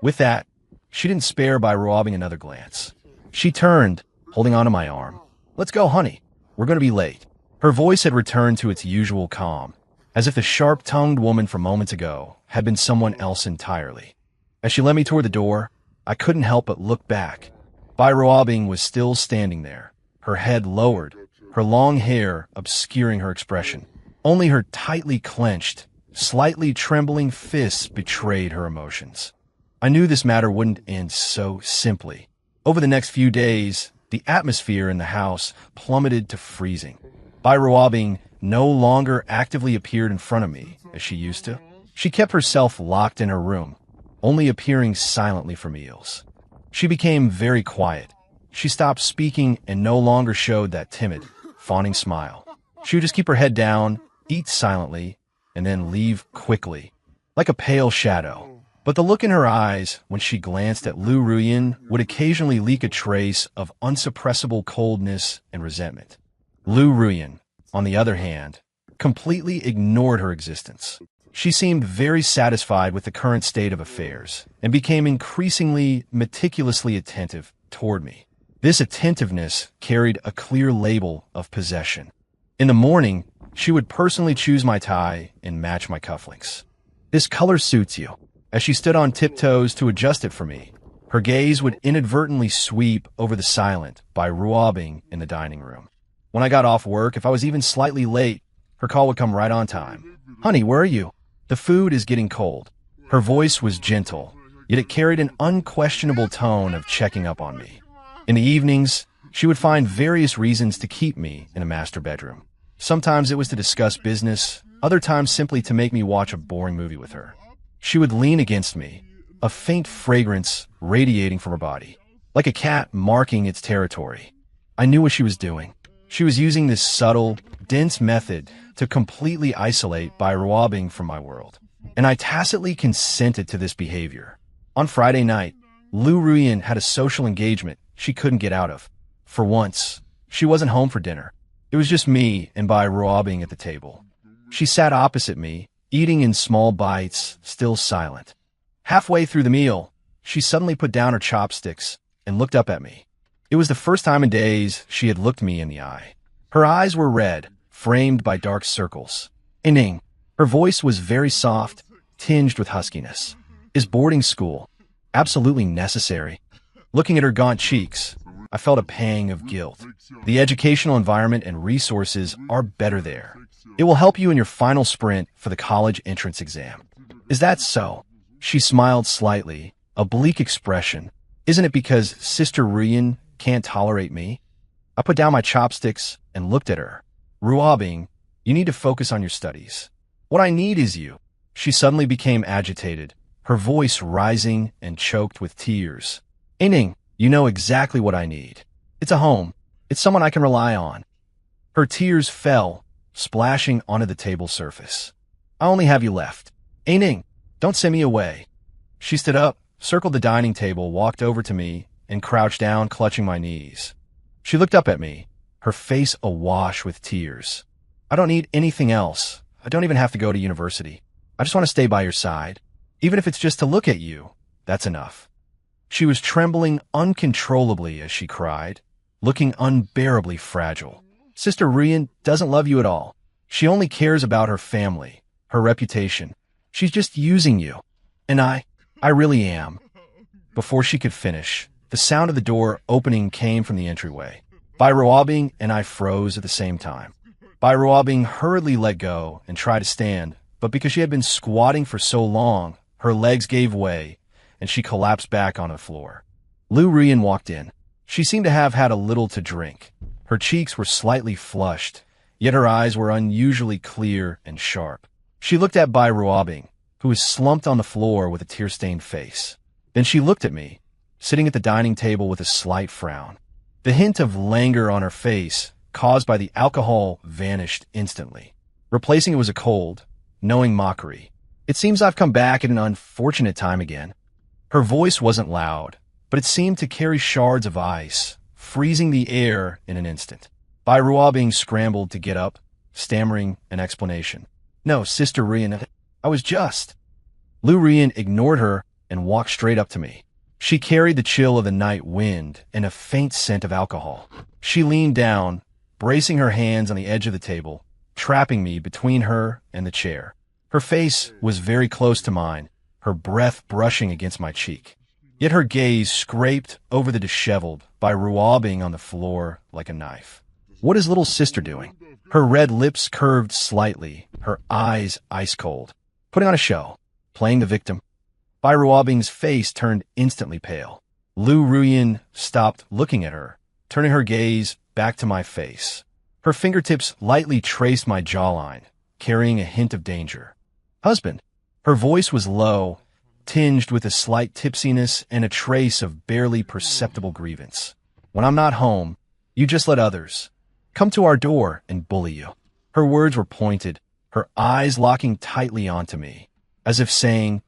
With that, she didn't spare Robbing another glance. She turned, holding onto my arm. "Let's go, honey. We're going to be late." Her voice had returned to its usual calm, as if the sharp-tongued woman from moments ago had been someone else entirely. As she led me toward the door, I couldn't help but look back. Robbing was still standing there, her head lowered, her long hair obscuring her expression. Only her tightly clenched, slightly trembling fists betrayed her emotions. I knew this matter wouldn't end so simply. Over the next few days, the atmosphere in the house plummeted to freezing. Robbing no longer actively appeared in front of me, as she used to. She kept herself locked in her room, only appearing silently for meals. She became very quiet. She stopped speaking and no longer showed that timid, fawning smile. She would just keep her head down, eat silently, and then leave quickly, like a pale shadow. But the look in her eyes when she glanced at Lu Ruyan would occasionally leak a trace of unsuppressible coldness and resentment. Lu Ruyan, on the other hand, completely ignored her existence. She seemed very satisfied with the current state of affairs and became increasingly meticulously attentive toward me. This attentiveness carried a clear label of possession. In the morning, She would personally choose my tie and match my cufflinks. "This color suits you." As she stood on tiptoes to adjust it for me, her gaze would inadvertently sweep over the silent by ruabbing in the dining room. When I got off work, if I was even slightly late, her call would come right on time. "Honey, where are you? The food is getting cold." Her voice was gentle, yet it carried an unquestionable tone of checking up on me. In the evenings, she would find various reasons to keep me in a master bedroom. Sometimes it was to discuss business, other times simply to make me watch a boring movie with her. She would lean against me, a faint fragrance radiating from her body, like a cat marking its territory. I knew what she was doing. She was using this subtle, dense method to completely isolate by ruabbing from my world. And I tacitly consented to this behavior. On Friday night, Lu Ruyan had a social engagement she couldn't get out of. For once, she wasn't home for dinner. It was just me and by ruabbing at the table. She sat opposite me, eating in small bites, still silent. Halfway through the meal, she suddenly put down her chopsticks and looked up at me. It was the first time in days she had looked me in the eye. Her eyes were red, framed by dark circles. "Ining." Her voice was very soft, tinged with huskiness. "Is boarding school absolutely necessary?" Looking at her gaunt cheeks, I felt a pang of guilt. The educational environment and resources are better there. It will help you in your final sprint for the college entrance exam. "Is that so?" She smiled slightly, a bleak expression. "Isn't it because Sister Ruyan can't tolerate me?" I put down my chopsticks and looked at her. "Ruabbing, you need to focus on your studies. What I need is you." She suddenly became agitated, her voice rising and choked with tears. "Ining, you know exactly what I need. It's a home. It's someone I can rely on." Her tears fell, splashing onto the table surface. "I only have you left. Ining, don't send me away." She stood up, circled the dining table, walked over to me, and crouched down, clutching my knees. She looked up at me, her face awash with tears. "I don't need anything else. I don't even have to go to university. I just want to stay by your side. Even if it's just to look at you, that's enough." She was trembling uncontrollably as she cried, looking unbearably fragile. "Sister Ruyan doesn't love you at all. She only cares about her family, her reputation. She's just using you. And I really am." Before she could finish, the sound of the door opening came from the entryway. Ruabbing and I froze at the same time. Ruabbing hurriedly let go and tried to stand, but because she had been squatting for so long, her legs gave way, and she collapsed back on the floor. Lu Ruyan walked in. She seemed to have had a little to drink. Her cheeks were slightly flushed, yet her eyes were unusually clear and sharp. She looked at Ruabbing, who was slumped on the floor with a tear-stained face. Then she looked at me, sitting at the dining table with a slight frown. The hint of languor on her face, caused by the alcohol, vanished instantly. Replacing it was a cold, knowing mockery. "It seems I've come back at an unfortunate time again." Her voice wasn't loud, but it seemed to carry shards of ice, freezing the air in an instant. Ruabbing scrambled to get up, stammering an explanation. "No, Sister Ruyan, I was just..." Lu Ruyan ignored her and walked straight up to me. She carried the chill of the night wind and a faint scent of alcohol. She leaned down, bracing her hands on the edge of the table, trapping me between her and the chair. Her face was very close to mine, her breath brushing against my cheek. Yet her gaze scraped over the disheveled Ruabbing on the floor like a knife. "What is little sister doing?" Her red lips curved slightly, her eyes ice cold. "Putting on a show, playing the victim." Ruabbing's face turned instantly pale. Lu Ruyan stopped looking at her, turning her gaze back to my face. Her fingertips lightly traced my jawline, carrying a hint of danger. "Husband." Her voice was low, tinged with a slight tipsiness and a trace of barely perceptible grievance. "When I'm not home, you just let others come to our door and bully you." Her words were pointed, her eyes locking tightly onto me, as if saying,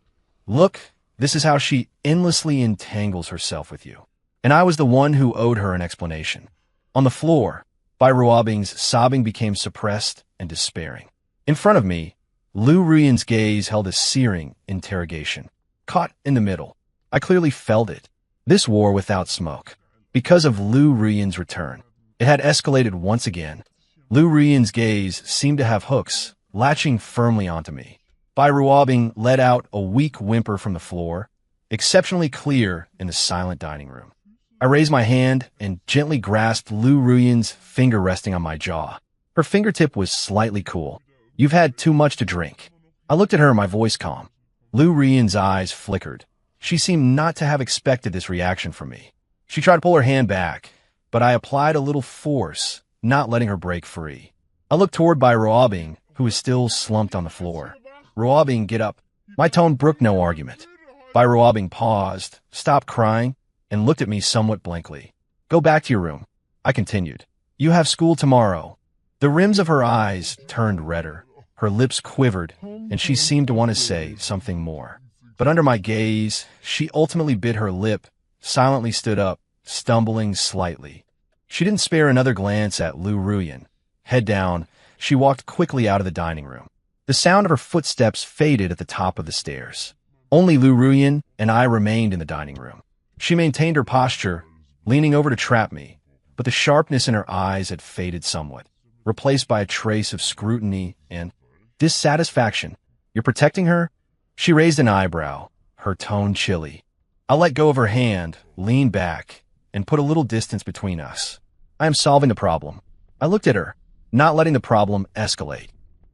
"Look, this is how she endlessly entangles herself with you." And I was the one who owed her an explanation. On the floor, Ruabbing's sobbing became suppressed and despairing. In front of me, Lu Ruyan's gaze held a searing interrogation. Caught in the middle, I clearly felt it. This war without smoke. Because of Lu Ruyan's return, it had escalated once again. Lu Ruyan's gaze seemed to have hooks, latching firmly onto me. Bai Ruobing let out a weak whimper from the floor, exceptionally clear in the silent dining room. I raised my hand and gently grasped Lu Ruyan's finger resting on my jaw. Her fingertip was slightly cool. "You've had too much to drink." I looked at her, my voice calm. Lu Ruyan's eyes flickered. She seemed not to have expected this reaction from me. She tried to pull her hand back, but I applied a little force, not letting her break free. I looked toward Bai Ruobing, who was still slumped on the floor. "Ruobing, get up." My tone brooked no argument. Bai Ruobing paused, stopped crying, and looked at me somewhat blankly. "Go back to your room," I continued. "You have school tomorrow." The rims of her eyes turned redder. Her lips quivered, and she seemed to want to say something more. But under my gaze, she ultimately bit her lip, silently stood up, stumbling slightly. She didn't spare another glance at Lu Ruyan. Head down, she walked quickly out of the dining room. The sound of her footsteps faded at the top of the stairs. Only Lu Ruyan and I remained in the dining room. She maintained her posture, leaning over to trap me, but the sharpness in her eyes had faded somewhat, replaced by a trace of scrutiny and dissatisfaction. "You're protecting her?" She raised an eyebrow, her tone chilly. I let go of her hand, leaned back, and put a little distance between us. "I am solving the problem." I looked at her, not letting the problem escalate.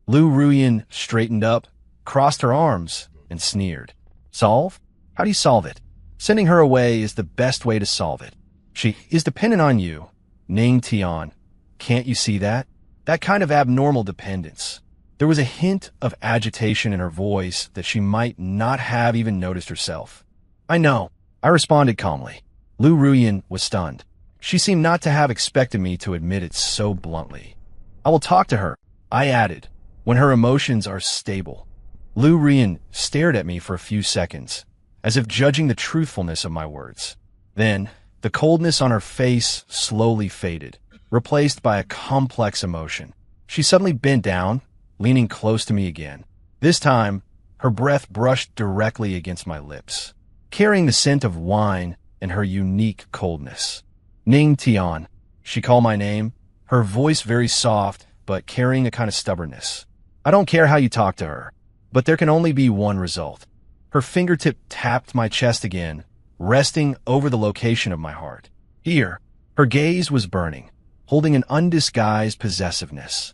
Lu Ruyan straightened up, crossed her arms, and sneered. "Solve? How do you solve it?" "Sending her away is the best way to solve it. She is dependent on you." Ning Tian. "Can't you see that? That kind of abnormal dependence." There was a hint of agitation in her voice that she might not have even noticed herself. "I know," I responded calmly. Lu Ruyan was stunned. She seemed not to have expected me to admit it so bluntly. "I will talk to her," I added, "when her emotions are stable." Lu Ruyan stared at me for a few seconds, as if judging the truthfulness of my words. Then, the coldness on her face slowly faded, replaced by a complex emotion. She suddenly bent down, leaning close to me again. This time, her breath brushed directly against my lips, carrying the scent of wine and her unique coldness. "Ning Tian." She called my name, her voice very soft, but carrying a kind of stubbornness. "I don't care how you talk to her, but there can only be one result." Her fingertip tapped my chest again, resting over the location of my heart. "Here." Her gaze was burning, holding an undisguised possessiveness.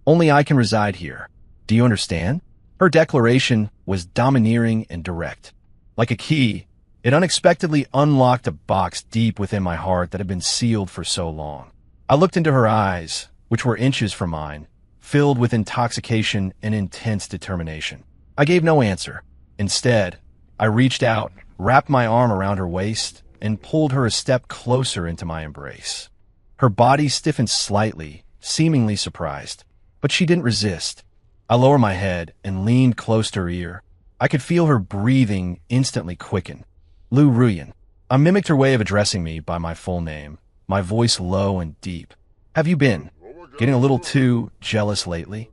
"Only I can reside here. Do you understand?" Her declaration was domineering and direct. Like a key, it unexpectedly unlocked a box deep within my heart that had been sealed for so long. I looked into her eyes, which were inches from mine, filled with intoxication and intense determination. I gave no answer. Instead, I reached out, wrapped my arm around her waist, and pulled her a step closer into my embrace. Her body stiffened slightly, seemingly surprised, but she didn't resist. I lowered my head and leaned close to her ear. I could feel her breathing instantly quicken. "Lu Ruyan." I mimicked her way of addressing me by my full name, my voice low and deep. "Have you been getting a little too jealous lately?"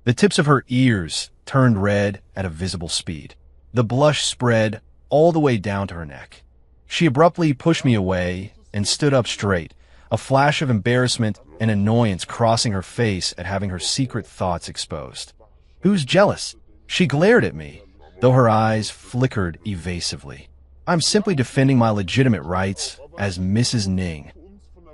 The tips of her ears turned red at a visible speed. The blush spread all the way down to her neck. She abruptly pushed me away and stood up straight, a flash of embarrassment and annoyance crossing her face at having her secret thoughts exposed. "Who's jealous?" She glared at me, though her eyes flickered evasively. "I'm simply defending my legitimate rights as Mrs. Ning."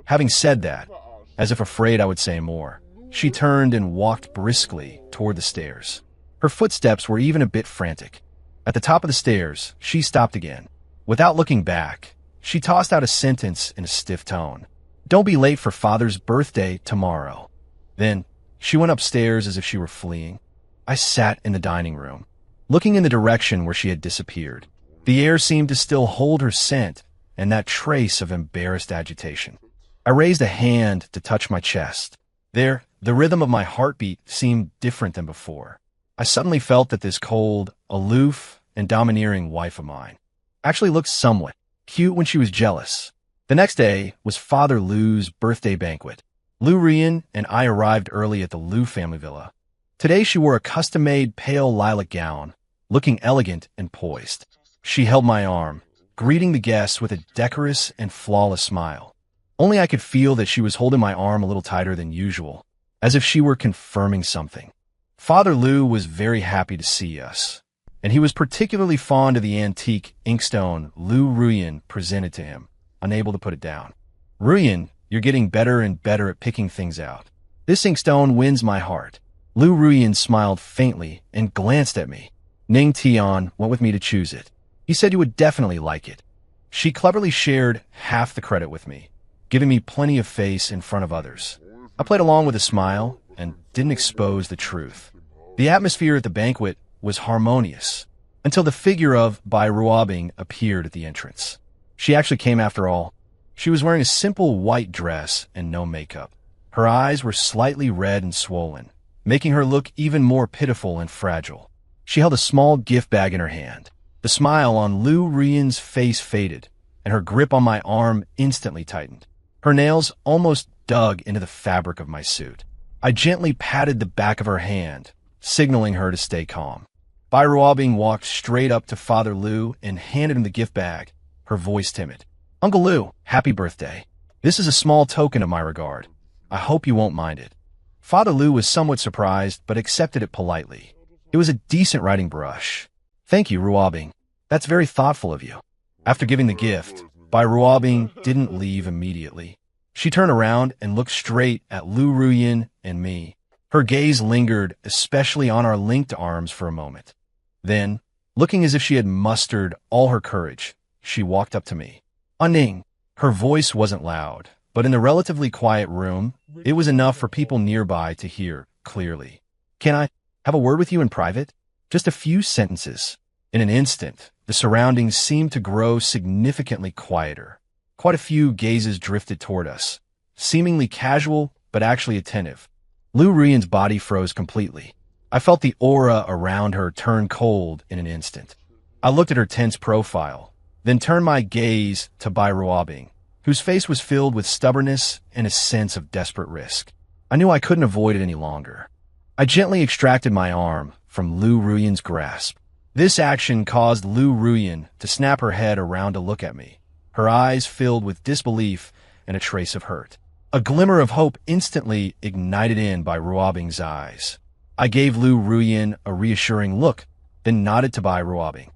Having said that, as if afraid I would say more, she turned and walked briskly toward the stairs. Her footsteps were even a bit frantic. At the top of the stairs, she stopped again. Without looking back, she tossed out a sentence in a stiff tone. "Don't be late for Father's birthday tomorrow." Then, she went upstairs as if she were fleeing. I sat in the dining room, looking in the direction where she had disappeared. The air seemed to still hold her scent and that trace of embarrassed agitation. I raised a hand to touch my chest. There, the rhythm of my heartbeat seemed different than before. I suddenly felt that this cold, aloof, and domineering wife of mine actually looked somewhat cute when she was jealous. The next day was Father Lu's birthday banquet. Lu Ruyan and I arrived early at the Lu family villa. Today she wore a custom-made pale lilac gown, looking elegant and poised. She held my arm, greeting the guests with a decorous and flawless smile. Only I could feel that she was holding my arm a little tighter than usual, as if she were confirming something. Father Lou was very happy to see us, and he was particularly fond of the antique inkstone Lou Ruyen presented to him, unable to put it down. Ruyen, you're getting better and better at picking things out. This inkstone wins my heart. Lou Ruyen smiled faintly and glanced at me. Ning Tian went with me to choose it. He said you would definitely like it. She cleverly shared half the credit with me, giving me plenty of face in front of others. I played along with a smile and didn't expose the truth. The atmosphere at the banquet was harmonious until the figure of Bai Ruobing appeared at the entrance. She actually came after all. She was wearing a simple white dress and no makeup. Her eyes were slightly red and swollen, making her look even more pitiful and fragile. She held a small gift bag in her hand. The smile on Lou Ruyen's face faded, and her grip on my arm instantly tightened. Her nails almost dug into the fabric of my suit. I gently patted the back of her hand, signaling her to stay calm. Bai Ruobing walked straight up to Father Lou and handed him the gift bag, her voice timid. Uncle Lou, happy birthday. This is a small token of my regard. I hope you won't mind it. Father Lou was somewhat surprised, but accepted it politely. It was a decent writing brush. Thank you, Ruobing. That's very thoughtful of you. After giving the gift, Bai Ruobing didn't leave immediately. She turned around and looked straight at Lou Ruyen and me. Her gaze lingered, especially on our linked arms for a moment. Then, looking as if she had mustered all her courage, she walked up to me. Ning. Her voice wasn't loud, but in the relatively quiet room, it was enough for people nearby to hear clearly. Can I have a word with you in private? Just a few sentences. In an instant, the surroundings seemed to grow significantly quieter. Quite a few gazes drifted toward us, seemingly casual but actually attentive. Lou Ruyen's body froze completely. I felt the aura around her turn cold in an instant. I looked at her tense profile, then turned my gaze to Bai Ruobing, whose face was filled with stubbornness and a sense of desperate risk. I knew I couldn't avoid it any longer. I gently extracted my arm from Lou Ruyen's grasp. This action caused Lou Ruyen to snap her head around to look at me, her eyes filled with disbelief and a trace of hurt. A glimmer of hope instantly ignited in Bai Ruobing's eyes. I gave Lou Ruyen a reassuring look, then nodded to Bai Ruobing.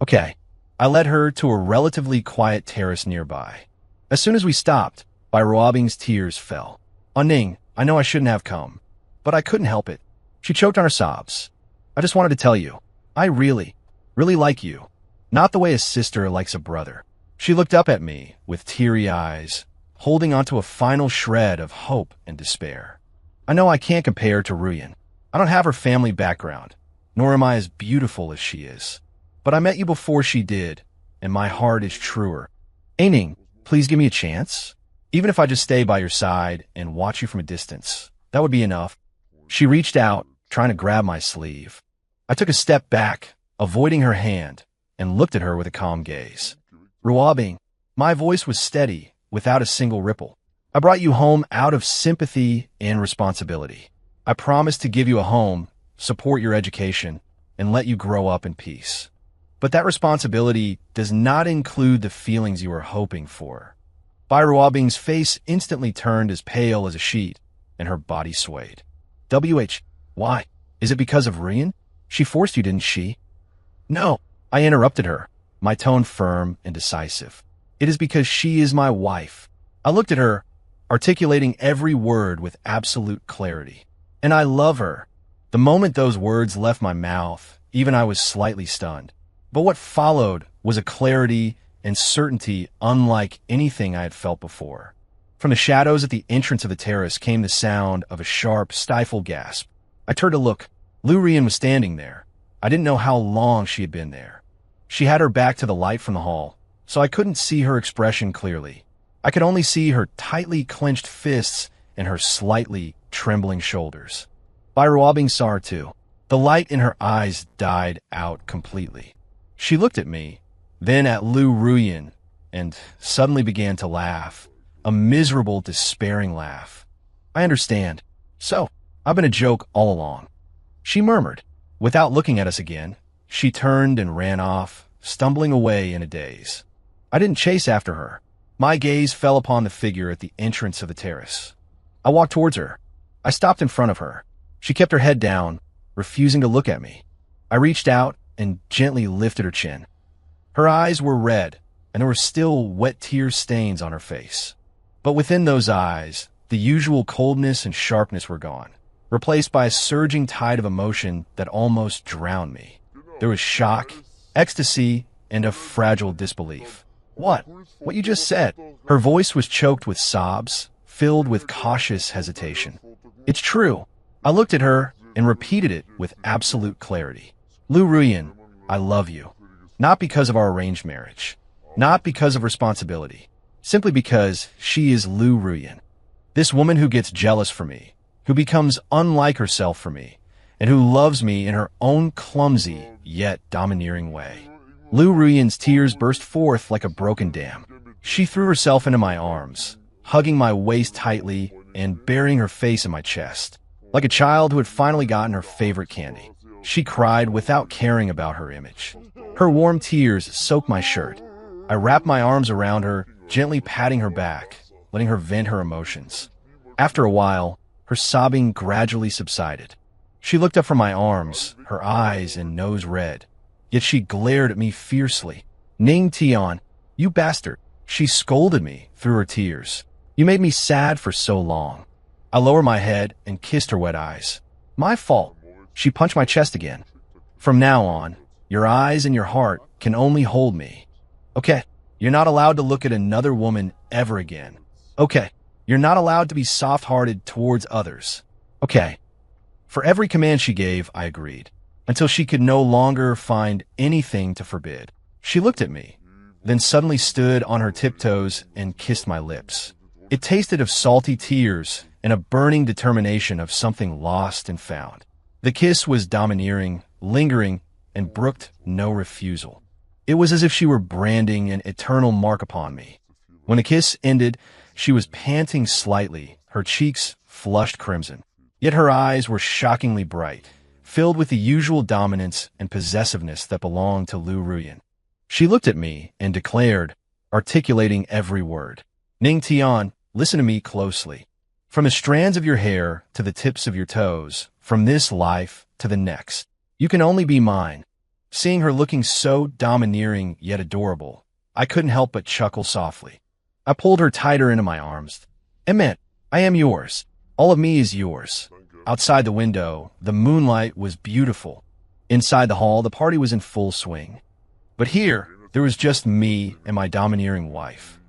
Okay. I led her to a relatively quiet terrace nearby. As soon as we stopped, Bai Ruobing's tears fell. Ning, I know I shouldn't have come, but I couldn't help it. She choked on her sobs. I just wanted to tell you, I really like you. Not the way a sister likes a brother. She looked up at me with teary eyes, holding onto a final shred of hope and despair. I know I can't compare to Ruyen. I don't have her family background, nor am I as beautiful as she is. But I met you before she did, and my heart is truer. Ning, please give me a chance. Even if I just stay by your side and watch you from a distance, that would be enough. She reached out, trying to grab my sleeve. I took a step back, avoiding her hand, and looked at her with a calm gaze. Ruobing, my voice was steady, without a single ripple. I brought you home out of sympathy and responsibility. I promised to give you a home, support your education, and let you grow up in peace. But that responsibility does not include the feelings you were hoping for. Bai Ruobing's face instantly turned as pale as a sheet, and her body swayed. Why? Is it because of Ruyen? She forced you, didn't she? No, I interrupted her, my tone firm and decisive. It is because she is my wife. I looked at her, articulating every word with absolute clarity. And I love her. The moment those words left my mouth, even I was slightly stunned. But what followed was a clarity and certainty unlike anything I had felt before. From the shadows at the entrance of the terrace came the sound of a sharp, stifled gasp. I turned to look. Lou Ruyen was standing there. I didn't know how long she had been there. She had her back to the light from the hall, so I couldn't see her expression clearly. I could only see her tightly clenched fists and her slightly trembling shoulders. Bai Ruobing saw her too. The light in her eyes died out completely. She looked at me, then at Lou Ruyen, and suddenly began to laugh, a miserable, despairing laugh. I understand. So, I've been a joke all along. She murmured. Without looking at us again, she turned and ran off, stumbling away in a daze. I didn't chase after her. My gaze fell upon the figure at the entrance of the terrace. I walked towards her. I stopped in front of her. She kept her head down, refusing to look at me. I reached out and gently lifted her chin. Her eyes were red, and there were still wet tear stains on her face. But within those eyes, the usual coldness and sharpness were gone, replaced by a surging tide of emotion that almost drowned me. There was shock, ecstasy, and a fragile disbelief. What? What you just said? Her voice was choked with sobs, filled with cautious hesitation. It's true. I looked at her and repeated it with absolute clarity. Lu Ruyan, I love you. Not because of our arranged marriage. Not because of responsibility. Simply because she is Lu Ruyan. This woman who gets jealous for me, who becomes unlike herself for me, and who loves me in her own clumsy yet domineering way. Lu Ruyan's tears burst forth like a broken dam. She threw herself into my arms, hugging my waist tightly and burying her face in my chest. Like a child who had finally gotten her favorite candy, she cried without caring about her image. Her warm tears soaked my shirt. I wrapped my arms around her, gently patting her back, letting her vent her emotions. After a while, her sobbing gradually subsided. She looked up from my arms, her eyes and nose red. Yet she glared at me fiercely. Ning Tian, you bastard, she scolded me through her tears. You made me sad for so long. I lowered my head and kissed her wet eyes. My fault. She punched my chest again. From now on, your eyes and your heart can only hold me. Okay, you're not allowed to look at another woman ever again. Okay, you're not allowed to be soft-hearted towards others. Okay. For every command she gave, I agreed, until she could no longer find anything to forbid. She looked at me, then suddenly stood on her tiptoes and kissed my lips. It tasted of salty tears and a burning determination of something lost and found. The kiss was domineering, lingering, and brooked no refusal. It was as if she were branding an eternal mark upon me. When the kiss ended, she was panting slightly, her cheeks flushed crimson. Yet her eyes were shockingly bright, filled with the usual dominance and possessiveness that belonged to Lu Ruyan. She looked at me and declared, articulating every word, Ning Tian, listen to me closely. From the strands of your hair to the tips of your toes, from this life to the next, you can only be mine. Seeing her looking so domineering yet adorable, I couldn't help but chuckle softly. I pulled her tighter into my arms. Emmet, I am yours. All of me is yours. Outside the window, the moonlight was beautiful. Inside the hall, the party was in full swing. But here, there was just me and my domineering wife.